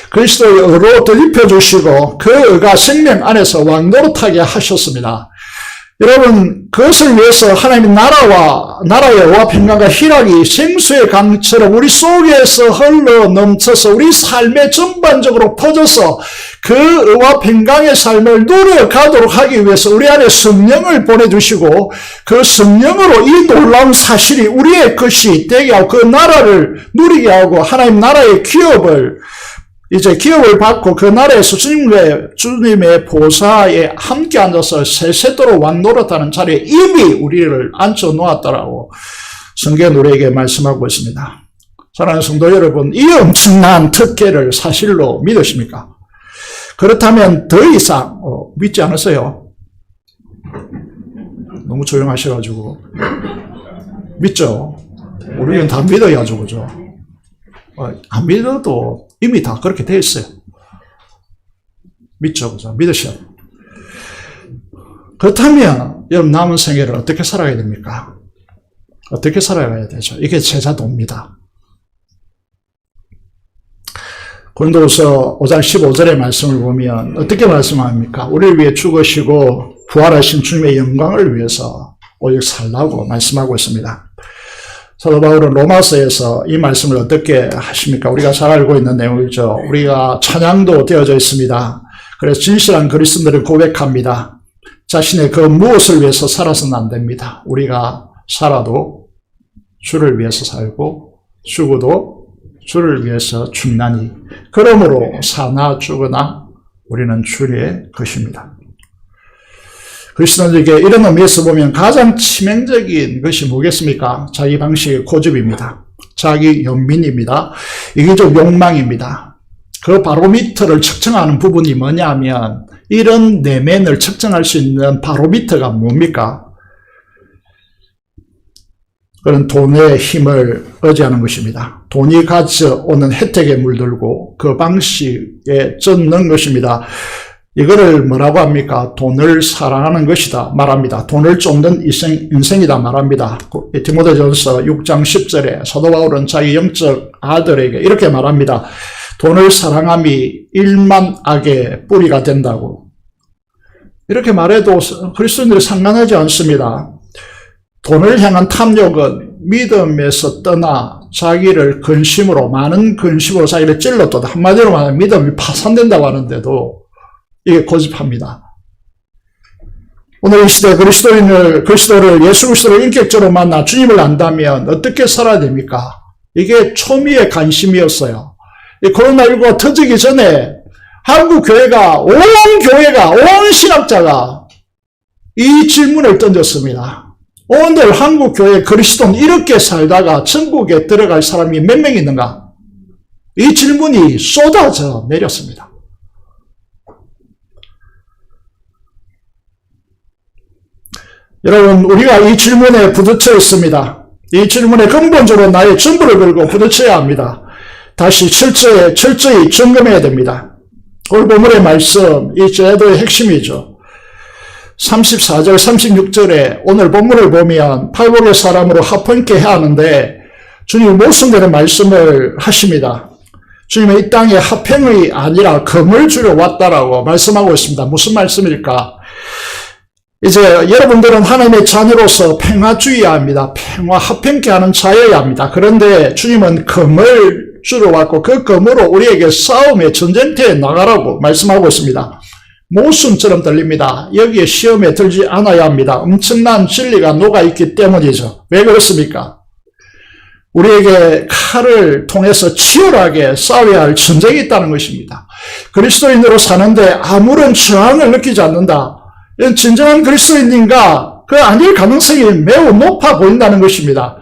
그리스도의 의로 덧입혀 주시고 그 의가 생명 안에서 왕노릇하게 하셨습니다. 여러분, 그것을 위해서 하나님의 나라의 의와 평강과 희락이 생수의 강처럼 우리 속에서 흘러 넘쳐서 우리 삶에 전반적으로 퍼져서 그 의와 평강의 삶을 누려가도록 하기 위해서 우리 안에 성령을 보내주시고 그 성령으로 이 놀라운 사실이 우리의 것이 되게 하고 그 나라를 누리게 하고 하나님 나라의 기업을 받고 그 나라에서 주님의 보좌에 함께 앉아서 세세토록 왕노릇하는 자리에 이미 우리를 앉혀 놓았다라고 성경은 우리에게 말씀하고 있습니다. 사랑하는 성도 여러분, 이 엄청난 특혜를 사실로 믿으십니까? 그렇다면 더 이상 믿지 않으세요? 너무 조용하셔가지고. 믿죠? 우리는 다 믿어야죠, 그죠? 안 믿어도 이미 다 그렇게 되어 있어요. 믿죠, 그죠? 믿으셔요. 그렇다면 여러분 남은 생애를 어떻게 살아야 됩니까? 어떻게 살아가야 되죠? 이게 제자도입니다. 고린도후서 5장 15절의 말씀을 보면 어떻게 말씀합니까? 우리를 위해 죽으시고 부활하신 주님의 영광을 위해서 오직 살라고 말씀하고 있습니다. 사도 바울은 로마서에서 이 말씀을 어떻게 하십니까? 우리가 잘 알고 있는 내용이죠. 우리가 찬양도 되어져 있습니다. 그래서 진실한 그리스도인들을 고백합니다. 자신의 그 무엇을 위해서 살아서는 안 됩니다. 우리가 살아도 주를 위해서 살고 죽어도 주를 위해서 죽나니 그러므로 사나 죽으나 우리는 주의 것입니다. 그리스도인에게 이런 의미에서 보면 가장 치명적인 것이 뭐겠습니까? 자기 방식의 고집입니다. 자기 연민입니다. 이기적 욕망입니다. 그 바로미터를 측정하는 부분이 뭐냐면 이런 내면을 측정할 수 있는 바로미터가 뭡니까? 그런 돈의 힘을 의지하는 것입니다. 돈이 가져오는 혜택에 물들고 그 방식에 젖는 것입니다. 이거를 뭐라고 합니까? 돈을 사랑하는 것이다 말합니다. 돈을 쫓는 인생이다 말합니다. 디모데전서 6장 10절에 사도 바울은 자기 영적 아들에게 이렇게 말합니다. 돈을 사랑함이 일만 악의 뿌리가 된다고. 이렇게 말해도 그리스도인들이 상관하지 않습니다. 돈을 향한 탐욕은 믿음에서 떠나 자기를 근심으로 많은 근심으로 자기를 찔렀다. 한마디로 말하면 믿음이 파산된다고 하는데도 이게 고집합니다. 오늘 이 시대 그리스도를 예수 그리스도를 인격적으로 만나 주님을 안다면 어떻게 살아야 됩니까? 이게 초미의 관심이었어요. 이 코로나19가 터지기 전에 한국 교회가 온 신학자가 이 질문을 던졌습니다. 오늘 한국 교회 그리스도는 이렇게 살다가 천국에 들어갈 사람이 몇 명 있는가? 이 질문이 쏟아져 내렸습니다. 여러분, 우리가 이 질문에 부딪혀 있습니다. 이 질문에 근본적으로 나의 전부를 걸고 부딪혀야 합니다. 다시 철저히 점검해야 됩니다. 오늘 본문의 말씀, 이 제도의 핵심이죠. 34절, 36절에 오늘 본문을 보면 팔복의 사람으로 합헌케 해야 하는데 주님이 모순되는 말씀을 하십니다. 주님은 이 땅에 합평이 아니라 금을 주려 왔다라고 말씀하고 있습니다. 무슨 말씀일까? 이제 여러분들은 하나님의 자녀로서 평화주의해야 합니다. 평화 합평케 하는 자여야 합니다. 그런데 주님은 금을 주러 왔고 그 금으로 우리에게 싸움의 전쟁터에 나가라고 말씀하고 있습니다. 모순처럼 들립니다. 여기에 시험에 들지 않아야 합니다. 엄청난 진리가 녹아있기 때문이죠. 왜 그렇습니까? 우리에게 칼을 통해서 치열하게 싸워야 할 전쟁이 있다는 것입니다. 그리스도인으로 사는데 아무런 저항을 느끼지 않는다. 이건 진정한 그리스도인인가? 그 아닐 가능성이 매우 높아 보인다는 것입니다.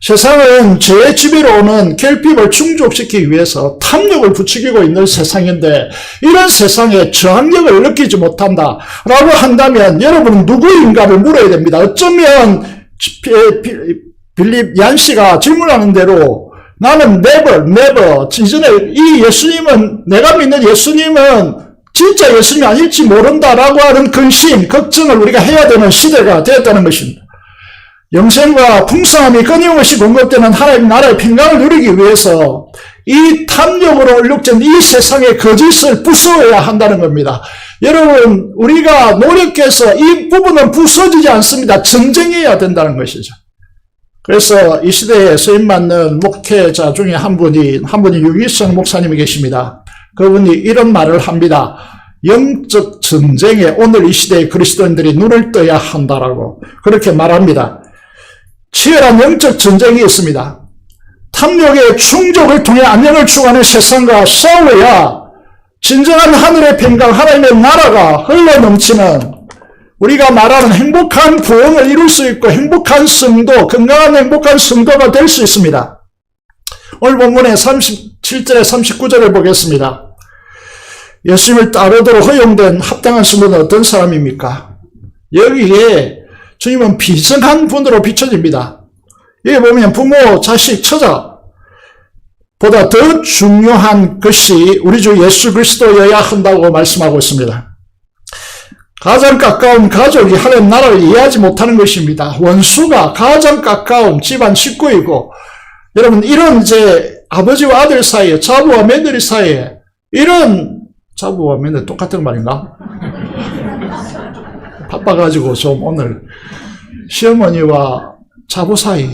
세상은 죄의 지배로 오는 결핍을 충족시키기 위해서 탐욕을 부추기고 있는 세상인데 이런 세상에 저항력을 느끼지 못한다 라고 한다면 여러분은 누구인가를 물어야 됩니다. 어쩌면 빌립 얀 씨가 질문하는 대로 나는 never 이전에 이 예수님은 내가 믿는 예수님은 진짜 예수님이 아닐지 모른다라고 하는 근심, 걱정을 우리가 해야 되는 시대가 되었다는 것입니다. 영생과 풍성함이 끊임없이 공급되는 하나님 나라의 평강을 누리기 위해서 이 탐욕으로 얼룩진 이 세상의 거짓을 부숴야 한다는 겁니다. 여러분, 우리가 노력해서 이 부분은 부서지지 않습니다. 전쟁해야 된다는 것이죠. 그래서 이 시대에 쓰임받는 목회자 중에 한 분이 유기성 목사님이 계십니다. 그분이 이런 말을 합니다. 영적 전쟁에 오늘 이 시대의 그리스도인들이 눈을 떠야 한다라고 그렇게 말합니다. 치열한 영적 전쟁이 있습니다. 탐욕의 충족을 통해 안녕을 추구하는 세상과 싸워야 진정한 하늘의 평강, 하나님의 나라가 흘러넘치는 우리가 말하는 행복한 부흥을 이룰 수 있고 행복한 성도, 건강한 행복한 성도가 될 수 있습니다. 오늘 본문의 37절에 39절을 보겠습니다. 예수님을 따르도록 허용된 합당한 성도는 어떤 사람입니까? 여기에 주님은 비정한 분으로 비춰집니다. 여기 보면 부모, 자식, 처자 보다 더 중요한 것이 우리 주 예수 그리스도여야 한다고 말씀하고 있습니다. 가장 가까운 가족이 하나님 나라를 이해하지 못하는 것입니다. 원수가 가장 가까운 집안 식구이고 여러분 이런 아버지와 아들 사이에 자부와 며느리 사이에 이런 자부와 며느리 똑같은 말인가? 바빠가지고 좀 오늘 시어머니와 자부 사이에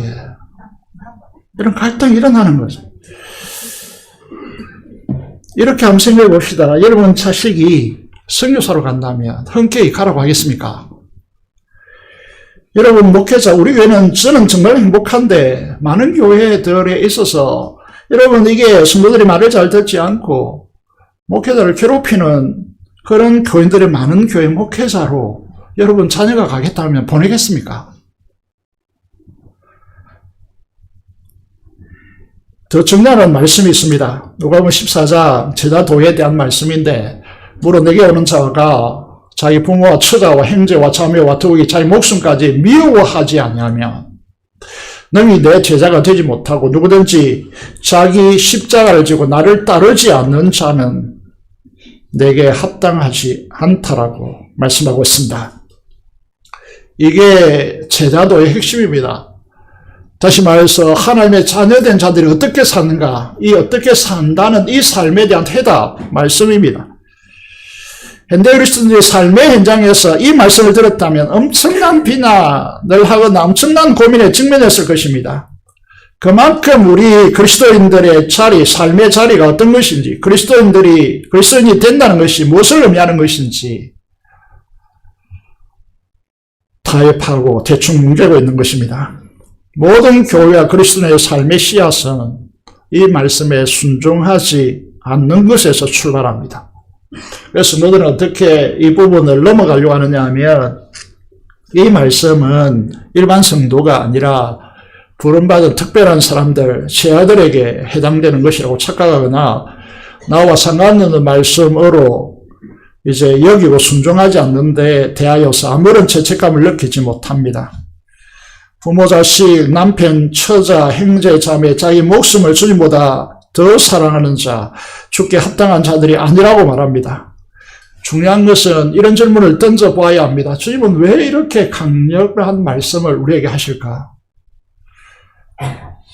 이런 갈등이 일어나는 거죠. 이렇게 한번 생각해 봅시다. 여러분 자식이 선교사로 간다면 흔쾌히 가라고 하겠습니까? 여러분 목회자, 우리 교회는 저는 정말 행복한데 많은 교회들에 있어서 여러분 이게 성도들이 말을 잘 듣지 않고 목회자를 괴롭히는 그런 교인들이 많은 교회 목회자로 여러분 자녀가 가겠다면 보내겠습니까? 더 중요한 말씀이 있습니다. 누가복음 14장 제자 도에 대한 말씀인데 물어 내게 오는 자가 자기 부모와 처자와 형제와 자매와 더욱이 자기 목숨까지 미워하지 아니하면 능히 내 제자가 되지 못하고 누구든지 자기 십자가를 지고 나를 따르지 않는 자는 내게 합당하지 않다라고 말씀하고 있습니다. 이게 제자도의 핵심입니다. 다시 말해서 하나님의 자녀된 자들이 어떻게 사는가, 이 어떻게 산다는 이 삶에 대한 해답 말씀입니다. 현대 그리스도인의 삶의 현장에서 이 말씀을 들었다면 엄청난 비난을 하거나 엄청난 고민에 직면했을 것입니다. 그만큼 우리 그리스도인들의 자리, 삶의 자리가 어떤 것인지, 그리스도인이 된다는 것이 무엇을 의미하는 것인지 타협하고 대충 뭉개고 있는 것입니다. 모든 교회와 그리스도인의 삶의 씨앗은 이 말씀에 순종하지 않는 것에서 출발합니다. 그래서 너희들은 어떻게 이 부분을 넘어가려고 하느냐 하면 이 말씀은 일반 성도가 아니라 부름받은 특별한 사람들, 제자들에게 해당되는 것이라고 착각하거나 나와 상관없는 말씀으로 이제 여기고 순종하지 않는데 대하여서 아무런 죄책감을 느끼지 못합니다. 부모, 자식, 남편, 처자, 형제, 자매, 자기 목숨을 주님보다 더 사랑하는 자, 주께 합당한 자들이 아니라고 말합니다. 중요한 것은 이런 질문을 던져보아야 합니다. 주님은 왜 이렇게 강력한 말씀을 우리에게 하실까?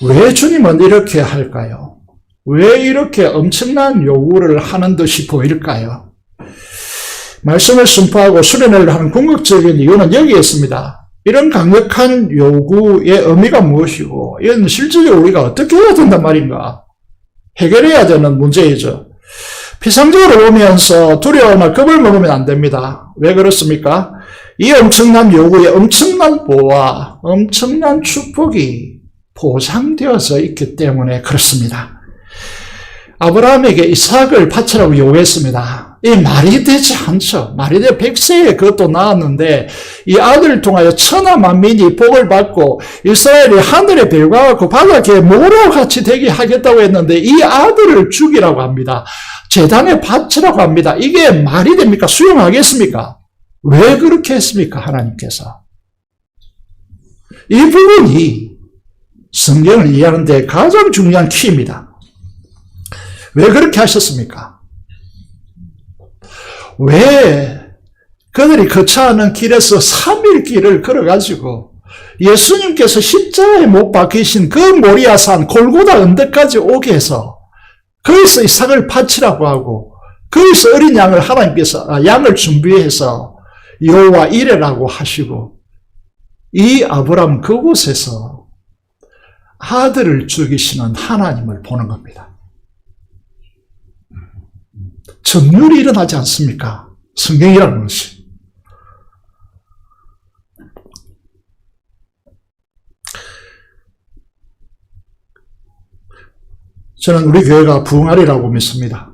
왜 주님은 이렇게 할까요? 왜 이렇게 엄청난 요구를 하는 듯이 보일까요? 말씀을 선포하고 수련회를 하는 궁극적인 이유는 여기에 있습니다. 이런 강력한 요구의 의미가 무엇이고 이건 실질적으로 우리가 어떻게 해야 된단 말인가? 해결해야 되는 문제이죠. 피상적으로 보면서 두려움을 겁을 먹으면 안 됩니다. 왜 그렇습니까? 이 엄청난 요구에 엄청난 보호와 엄청난 축복이 보장되어서 있기 때문에 그렇습니다. 아브라함에게 이삭을 바치라고 요구했습니다. 이 말이 되지 않죠. 말이 돼 100세에 그것도 나왔는데 이 아들을 통하여 천하 만민이 복을 받고 이스라엘이 하늘의 별과 같고 바다의 모래와 같이 되게 하겠다고 했는데 이 아들을 죽이라고 합니다. 제단에 바치라고 합니다. 이게 말이 됩니까? 수용하겠습니까? 왜 그렇게 했습니까? 하나님께서. 이 부분이 성경을 이해하는데 가장 중요한 키입니다. 왜 그렇게 하셨습니까? 왜 그들이 거처하는 길에서 3일 길을 걸어가지고 예수님께서 십자가에 못 박히신 그 모리아산 골고다 언덕까지 오게 해서 거기서 이삭을 바치라고 하고 거기서 어린 양을 하나님께서 양을 준비해서 여호와 이레라고 하시고 이 아브라함 그곳에서 아들을 죽이시는 하나님을 보는 겁니다. 정률이 일어나지 않습니까? 성경이라는 것이. 저는 우리 교회가 부흥하리라고 믿습니다.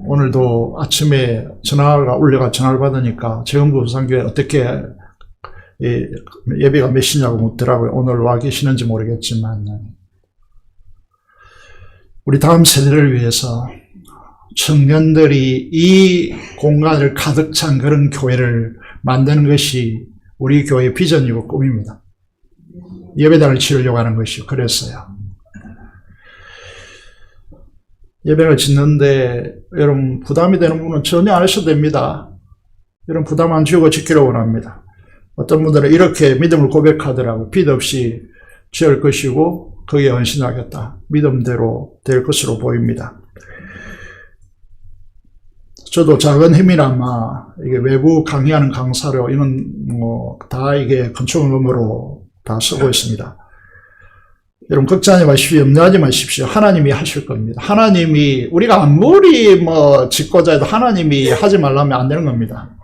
오늘도 아침에 전화가 울려가 전화를 받으니까 재흥부 부산교회 어떻게 예배가 몇 시냐고 묻더라고요. 오늘 와 계시는지 모르겠지만 우리 다음 세대를 위해서 청년들이 이 공간을 가득 찬 그런 교회를 만드는 것이 우리 교회의 비전이고 꿈입니다. 예배당을 지으려고 하는 것이 그랬어요. 예배를 짓는데 여러분 부담이 되는 분은 전혀 안 하셔도 됩니다. 여러분 부담 안 주고 지키려고 원합니다. 어떤 분들은 이렇게 믿음을 고백하더라고요. 빚 없이 지을 것이고 거기에 헌신하겠다. 믿음대로 될 것으로 보입니다. 저도 작은 힘이나마 이게 외부 강의하는 강사료 이건 다 이게 건축업으로 다 쓰고 있습니다. 여러분 걱정하지 마십시오. 염려하지 마십시오. 하나님이 하실 겁니다. 하나님이 우리가 아무리 짓고자 해도 하나님이 하지 말라면 안 되는 겁니다.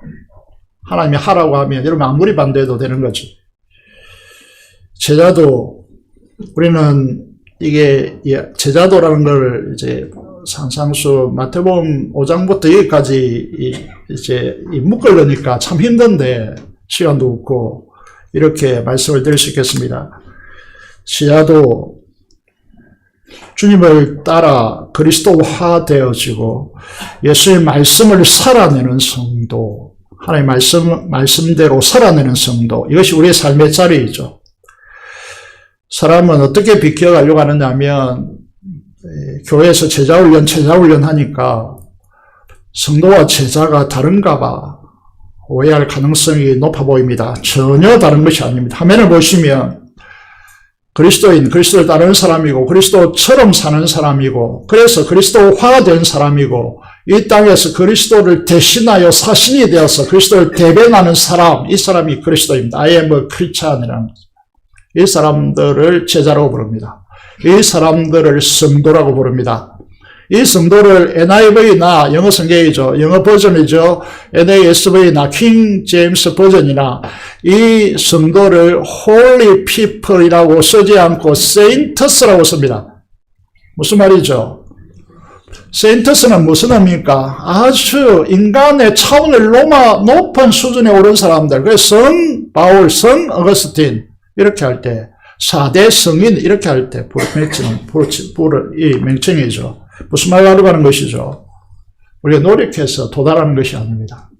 하나님이 하라고 하면 여러분 아무리 반대해도 되는 거죠. 제자도 우리는 이게 제자도라는 걸 이제 상상수 마태복음 5장부터 여기까지 이제 묶으려니까 참 힘든데 시간도 없고 이렇게 말씀을 드릴 수 있겠습니다. 제자도 주님을 따라 그리스도화 되어지고 예수의 말씀을 살아내는 성도, 하나님의 말씀대로 살아내는 성도, 이것이 우리의 삶의 자리이죠. 사람은 어떻게 비켜가려고 하느냐 하면 교회에서 제자훈련 하니까 성도와 제자가 다른가 봐 오해할 가능성이 높아 보입니다. 전혀 다른 것이 아닙니다. 화면을 보시면 그리스도를 따르는 사람이고 그리스도처럼 사는 사람이고 그래서 그리스도화가 된 사람이고 이 땅에서 그리스도를 대신하여 사신이 되어서 그리스도를 대변하는 사람, 이 사람이 그리스도입니다. I am a Christian이라는 거죠. 이 사람들을 제자라고 부릅니다. 이 사람들을 성도라고 부릅니다. 이 성도를 NIV나 영어 성경이죠. 영어 버전이죠. NASV나 킹 제임스 버전이나 이 성도를 Holy People이라고 쓰지 않고 Saints라고 씁니다. 무슨 말이죠? Saints는 무슨 의미입니까? 아주 인간의 차원을 높은 수준에 오른 사람들. 그래서 성 바울, 성 어거스틴 이렇게 할 때 4대 성인 이렇게 할 때 이 명칭이죠. 무슨 말을 하려고 하는 것이죠? 우리가 노력해서 도달하는 것이 아닙니다.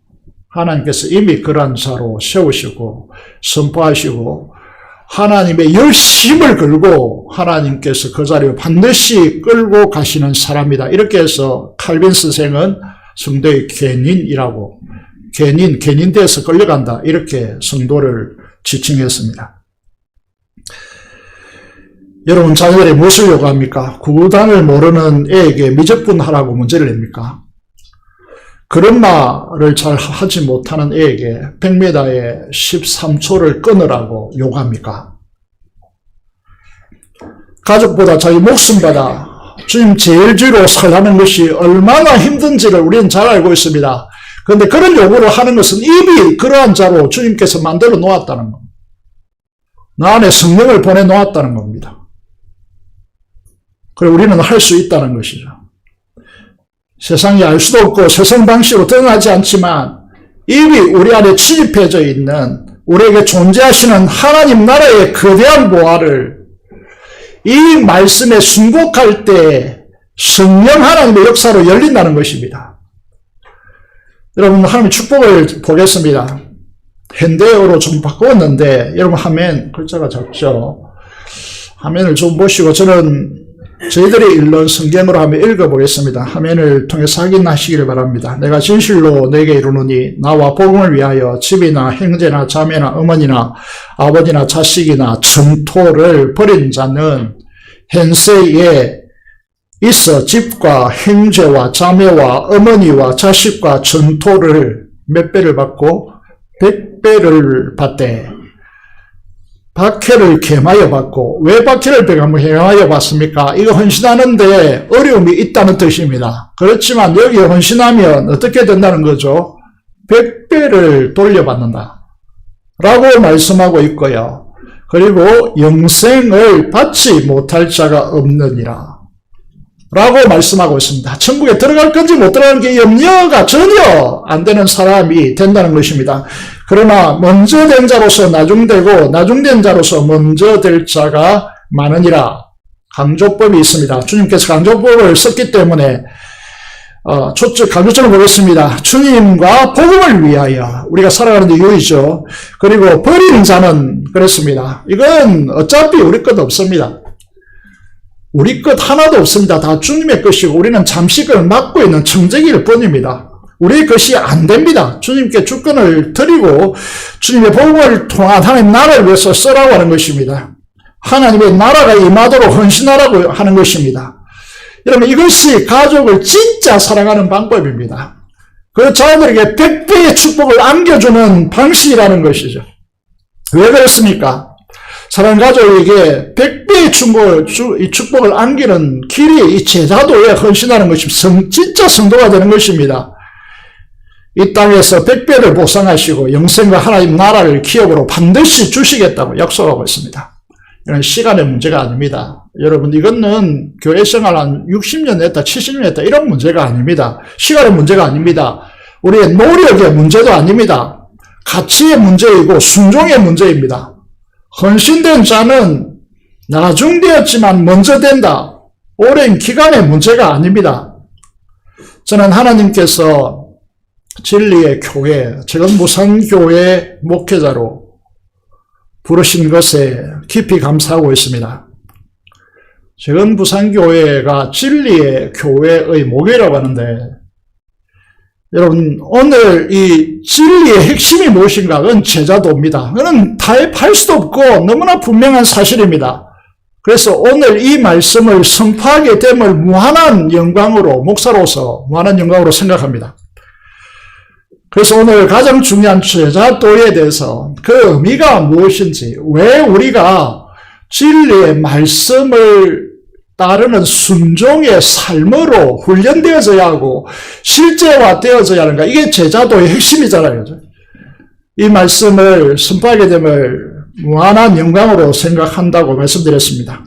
하나님께서 이미 그러한 자로 세우시고 선포하시고 하나님의 열심을 걸고 하나님께서 그 자리에 반드시 끌고 가시는 사람이다. 이렇게 해서 칼빈 선생은 성도의 괜인이라고 괜인돼서 끌려간다. 이렇게 성도를 지칭했습니다. 여러분 자녀들이 무엇을 요구합니까? 구단을 모르는 애에게 미적분하라고 문제를 냅니까? 그런 말을 잘 하지 못하는 애에게 100m에 13초를 끊으라고 요구합니까? 가족보다 자기 목숨보다 주님 제일주의로 살라는 것이 얼마나 힘든지를 우리는 잘 알고 있습니다. 그런데 그런 요구를 하는 것은 이미 그러한 자로 주님께서 만들어 놓았다는 겁니다. 나 안에 성령을 보내 놓았다는 겁니다. 그리고 우리는 할 수 있다는 것이죠. 세상이 알 수도 없고 세상 방식으로 드러나지 않지만 이미 우리 안에 침입해져 있는 우리에게 존재하시는 하나님 나라의 거대한 보화를 이 말씀에 순복할 때 성령 하나님의 역사로 열린다는 것입니다. 여러분, 하나님의 축복을 보겠습니다. 현대어로 좀 바꾸었는데 여러분 화면 글자가 작죠. 화면을 좀 보시고 저희들이 읽는 성경으로 한번 읽어보겠습니다. 화면을 통해서 확인하시기를 바랍니다. 내가 진실로 내게 이르노니 나와 복음을 위하여 집이나 형제나 자매나 어머니나 아버지나 자식이나 전토를 벌인 자는 현세에 있어 집과 형제와 자매와 어머니와 자식과 전토를 몇 배를 받고 100배를 받되 박해를 겸하여 받고, 왜 박해를 겸하여 받습니까? 이거 헌신하는데 어려움이 있다는 뜻입니다. 그렇지만 여기 헌신하면 어떻게 된다는 거죠? 100배를 돌려받는다 라고 말씀하고 있고요. 그리고 영생을 받지 못할 자가 없느니라 라고 말씀하고 있습니다. 천국에 들어갈 건지 못 들어갈 게 염려가 전혀 안 되는 사람이 된다는 것입니다. 그러나 먼저 된 자로서 나중되고 나중된 자로서 먼저 될 자가 많으니라. 강조법이 있습니다. 주님께서 강조법을 썼기 때문에 강조점을 보겠습니다. 주님과 복음을 위하여 우리가 살아가는 이유이죠. 그리고 버리는 자는 그렇습니다. 이건 어차피 우리 것 없습니다. 우리 것 하나도 없습니다. 다 주님의 것이고 우리는 잠시 그걸 맡고 있는 청재기일 뿐입니다. 우리 것이 안 됩니다. 주님께 주권을 드리고 주님의 복음을 통한 하나님 나라를 위해서 쓰라고 하는 것입니다. 하나님의 나라가 임하도록 헌신하라고 하는 것입니다. 여러분, 이것이 가족을 진짜 사랑하는 방법입니다. 그 자녀들에게 100배의 축복을 안겨주는 방식이라는 것이죠. 왜 그렇습니까? 사랑하는 가족에게 100배의 축복을 안기는 길이 이 제자도에 헌신하는 것이 진짜 성도가 되는 것입니다. 이 땅에서 100배를 보상하시고 영생과 하나님 나라를 기업으로 반드시 주시겠다고 약속하고 있습니다. 이건 시간의 문제가 아닙니다. 여러분, 이거는 교회 생활 한 60년 했다, 70년 했다 이런 문제가 아닙니다. 시간의 문제가 아닙니다. 우리의 노력의 문제도 아닙니다. 가치의 문제이고 순종의 문제입니다. 헌신된 자는 나중되었지만 먼저 된다. 오랜 기간의 문제가 아닙니다. 저는 하나님께서 진리의 교회, 재건무산교회 목회자로 부르신 것에 깊이 감사하고 있습니다. 재건무산교회가 진리의 교회의 목회라고 하는데, 여러분, 오늘 이 진리의 핵심이 무엇인가? 그건 제자도입니다. 그건 타협할 수도 없고 너무나 분명한 사실입니다. 그래서 오늘 이 말씀을 선포하게 됨을 무한한 영광으로, 목사로서 무한한 영광으로 생각합니다. 그래서 오늘 가장 중요한 제자도에 대해서 그 의미가 무엇인지, 왜 우리가 진리의 말씀을 따르는 순종의 삶으로 훈련되어져야 하고 실제화되어져야 하는가, 이게 제자도의 핵심이잖아요. 이 말씀을 선포하게 됨을 무한한 영광으로 생각한다고 말씀드렸습니다.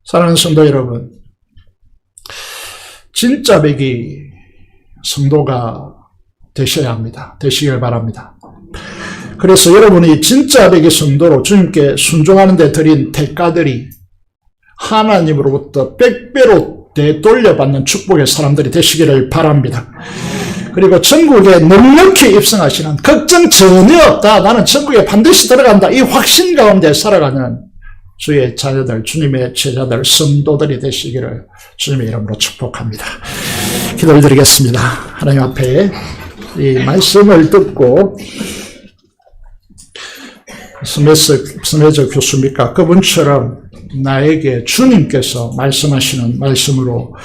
사랑하는 성도 여러분, 진짜 백이 성도가 되셔야 합니다. 되시길 바랍니다. 그래서 여러분이 진짜 백의 성도로 주님께 순종하는 데 드린 대가들이 하나님으로부터 100배로 되돌려받는 축복의 사람들이 되시기를 바랍니다. 그리고 천국에 넉넉히 입성하시는, 걱정 전혀 없다, 나는 천국에 반드시 들어간다, 이 확신 가운데 살아가는 주의 자녀들, 주님의 제자들, 성도들이 되시기를 주님의 이름으로 축복합니다. 기도를 드리겠습니다. 하나님 앞에 이 말씀을 듣고 스메저 교수입니까? 그분처럼 나에게 주님께서 말씀하시는 말씀으로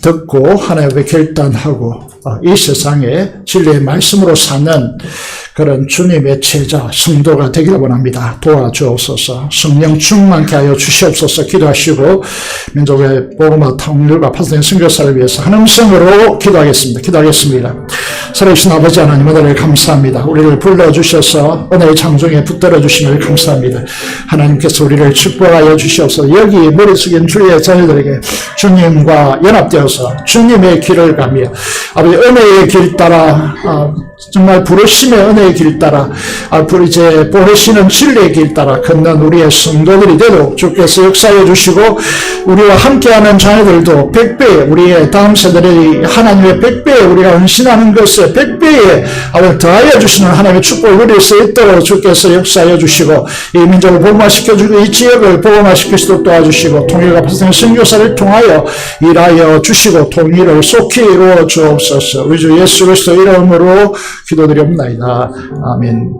듣고 하나님의 결단하고 이 세상에 진리의 말씀으로 사는 그런 주님의 제자, 성도가 되기를 원합니다. 도와주옵소서. 성령 충만케 하여 주시옵소서. 기도하시고 민족의 복음화 통일과 파손된 선교사를 위해서 한 음성으로 기도하겠습니다. 살아계신 아버지 하나님, 오늘 감사합니다. 우리를 불러주셔서 오늘 장중에 붙들어 주심을 감사합니다. 하나님께서 우리를 축복하여 주시옵소서. 여기 머리 숙인 주의 자녀들에게 주님과 연합 용납되어서 주님의 길을 가며 아버지 은혜의 길 따라 정말 부르심의 은혜의 길 따라 이제 보내시는 진리의 길 따라 걷는 우리의 성도들이 되도록 주께서 역사해 주시고 우리와 함께하는 자녀들도 100배 우리의 다음 세대들이 하나님의 100배에 우리가 헌신하는 것에 100배에 더하여 주시는 하나님의 축복을 누릴 수 있도록 주께서 역사해 주시고 이 민족을 복음화시켜 주고 이 지역을 복음화시킬 수 있도록 도와주시고 통일과 파생 선교사를 통하여 일하여 주시고 통일을 속히 이루어 주옵소서. 우리 주 예수 그리스도 이름으로 기도드립니다. 아멘.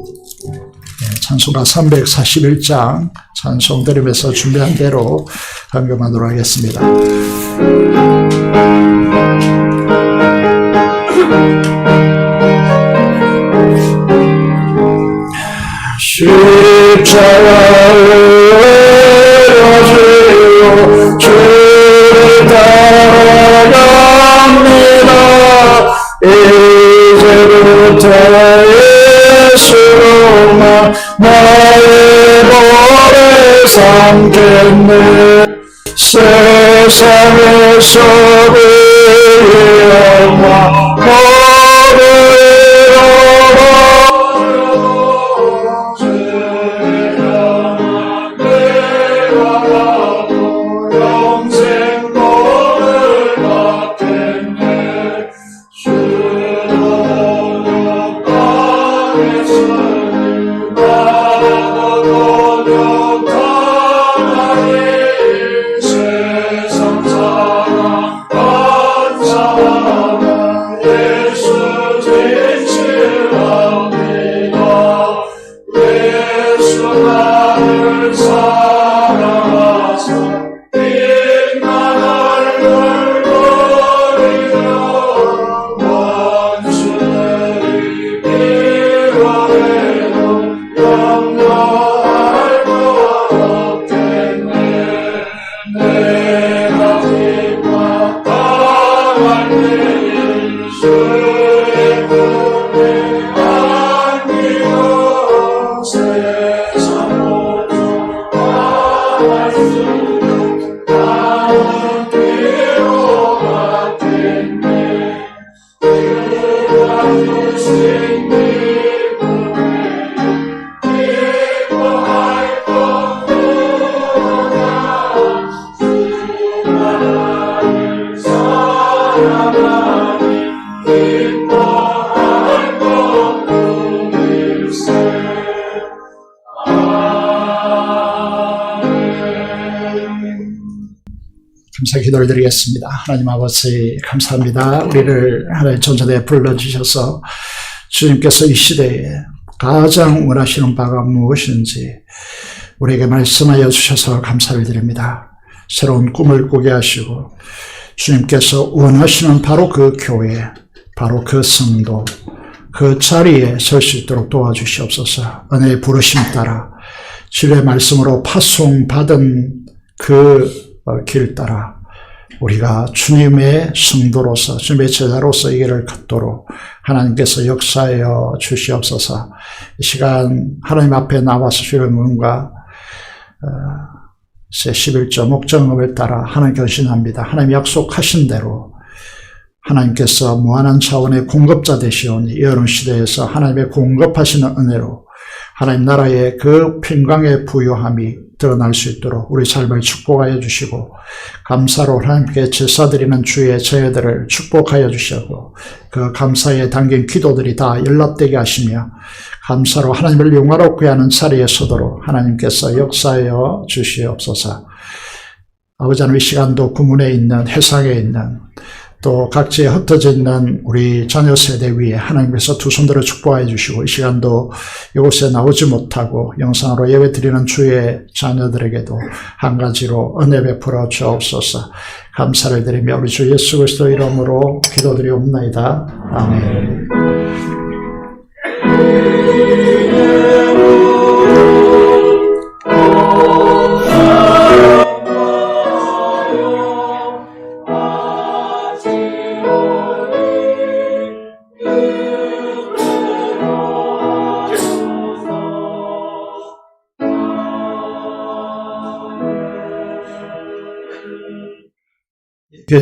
찬송가 341장 찬송 드리면서 준비한 대로 헌금하도록 하겠습니다. 십자가를 지고 주를 따라갑니다. 이제부터 예수로만 나의 벌을 삼겠네. 세상에서 그의 영광 모두 감사 기도를 드리겠습니다. 하나님 아버지 감사합니다. 우리를 하나님의 전전에 불러주셔서 주님께서 이 시대에 가장 원하시는 바가 무엇인지 우리에게 말씀하여 주셔서 감사를 드립니다. 새로운 꿈을 꾸게 하시고 주님께서 원하시는 바로 그 교회, 바로 그 성도, 그 자리에 설 수 있도록 도와주시옵소서. 은혜의 부르심 따라 진리의 말씀으로 파송받은 그 길 따라 우리가 주님의 성도로서 주님의 제자로서 이 길을 걷도록 하나님께서 역사하여 주시옵소서. 이 시간 하나님 앞에 나와서 주의 문과 11조 목적음을 따라 하나님 결신합니다. 하나님 약속하신 대로 하나님께서 무한한 차원의 공급자 되시오니 이 어려운 시대에서 하나님의 공급하시는 은혜로 하나님 나라의 그 평강의 부요함이 드러날 수 있도록 우리 삶을 축복하여 주시고 감사로 하나님께 제사드리는 주의 제자들을 축복하여 주시고 그 감사에 담긴 기도들이 다 연락되게 하시며 감사로 하나님을 영화롭게 하는 자리에 서도록 하나님께서 역사하여 주시옵소서. 아버지 하나님 이 시간도 구문에 있는 해상에 있는 또 각지에 흩어져 있는 우리 자녀 세대 위에 하나님께서 두 손들을 축복하여 주시고 이 시간도 이곳에 나오지 못하고 영상으로 예배 드리는 주의 자녀들에게도 한 가지로 은혜 베풀어 주옵소서. 감사를 드리며 우리 주 예수 그리스도 이름으로 기도드리옵나이다. 아멘.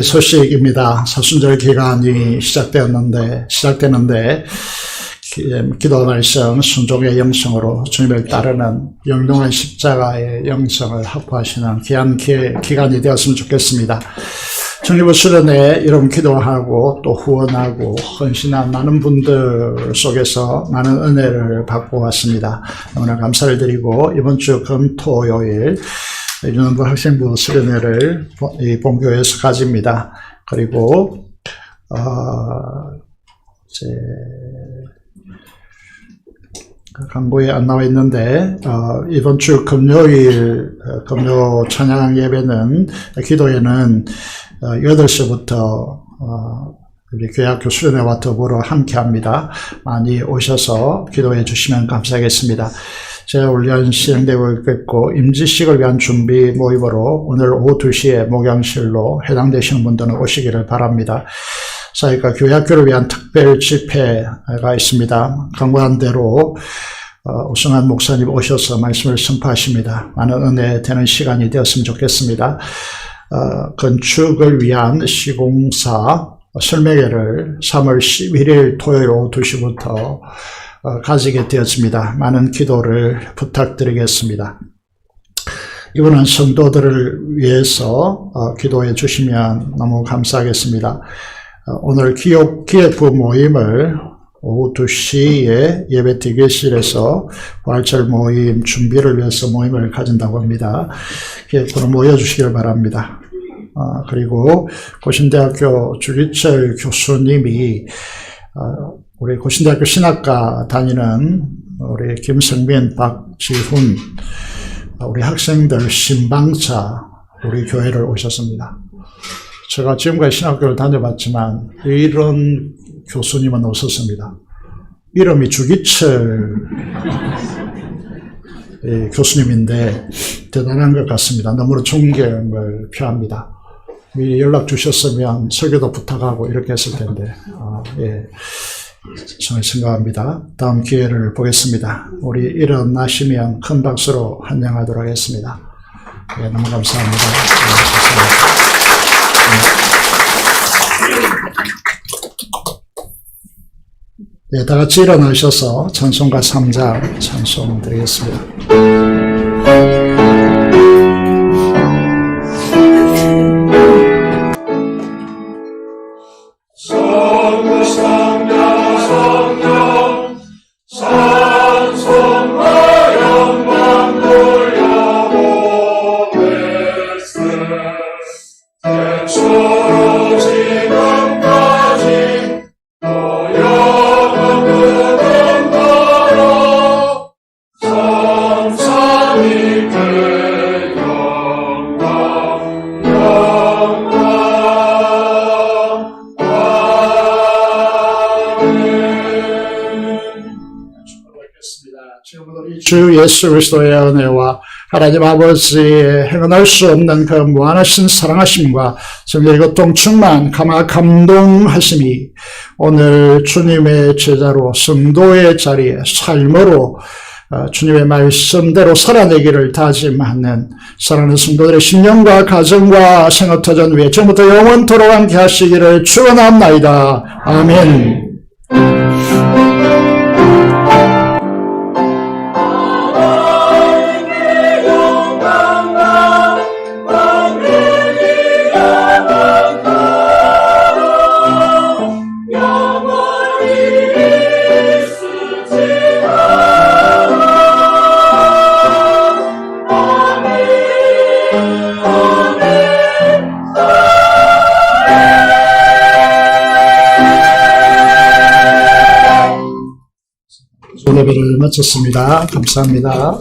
소식입니다. 사순절 기간이 시작되는데 기도 말씀 순종의 영성으로 주님을 따르는 영롱한 십자가의 영성을 확보하시는 귀한 기간이 되었으면 좋겠습니다. 정리부 수련회 이런 기도하고 또 후원하고 헌신한 많은 분들 속에서 많은 은혜를 받고 왔습니다. 너무나 감사를 드리고 이번 주 금토요일 유년부 학생부 수련회를 이 본교에서 가집니다. 그리고 광고에 안 나와 있는데 이번 주 금요일 금요 찬양 예배는 기도회는 8시부터 우리 교회학교 수련회와 더불어 함께합니다. 많이 오셔서 기도해 주시면 감사하겠습니다. 제가 훈련 시행되고 있고 임지식을 위한 준비 모임으로 오늘 오후 2시에 목양실로 해당되시는 분들은 오시기를 바랍니다. 사이가 교회학교를 위한 특별 집회가 있습니다. 강구한 대로 우승한 목사님 오셔서 말씀을 선포하십니다. 많은 은혜 되는 시간이 되었으면 좋겠습니다. 건축을 위한 시공사 설명회를 3월 11일 토요일 오후 2시부터 가지게 되었습니다. 많은 기도를 부탁드리겠습니다. 이번은 성도들을 위해서 기도해 주시면 너무 감사하겠습니다. 오늘 기획부 모임을 오후 2시에 예배 대기실에서 부활절 모임 준비를 위해서 모임을 가진다고 합니다. 기획부로 모여주시길 바랍니다. 그리고 고신대학교 주기철 교수님이 우리 고신대학교 신학과 다니는 우리 김성민, 박지훈 우리 학생들 신방차 우리 교회를 오셨습니다. 제가 지금까지 신학교를 다녀봤지만 이런 교수님은 없었습니다. 이름이 주기철 교수님인데 대단한 것 같습니다. 너무나 존경을 표합니다. 미리 연락 주셨으면 설교도 부탁하고 이렇게 했을 텐데 정말 생각합니다. 다음 기회를 보겠습니다. 우리 일어나시면 큰 박수로 환영하도록 하겠습니다. 너무 감사합니다. 다 같이 일어나셔서 찬송가 3장 찬송 드리겠습니다. 주 예수 그리스도의 은혜와 하나님 아버지의 행언할 수 없는 그 무한하신 사랑하심과 성령 교통 충만 감동하심이 오늘 주님의 제자로 성도의 자리에 삶으로 주님의 말씀대로 살아내기를 다짐하는 사랑하는 성도들의 신령과 가정과 생업터전 위에 지금부터 영원토록 함께 하시기를 축원합니다. 아멘. 예배를 마쳤습니다. 감사합니다.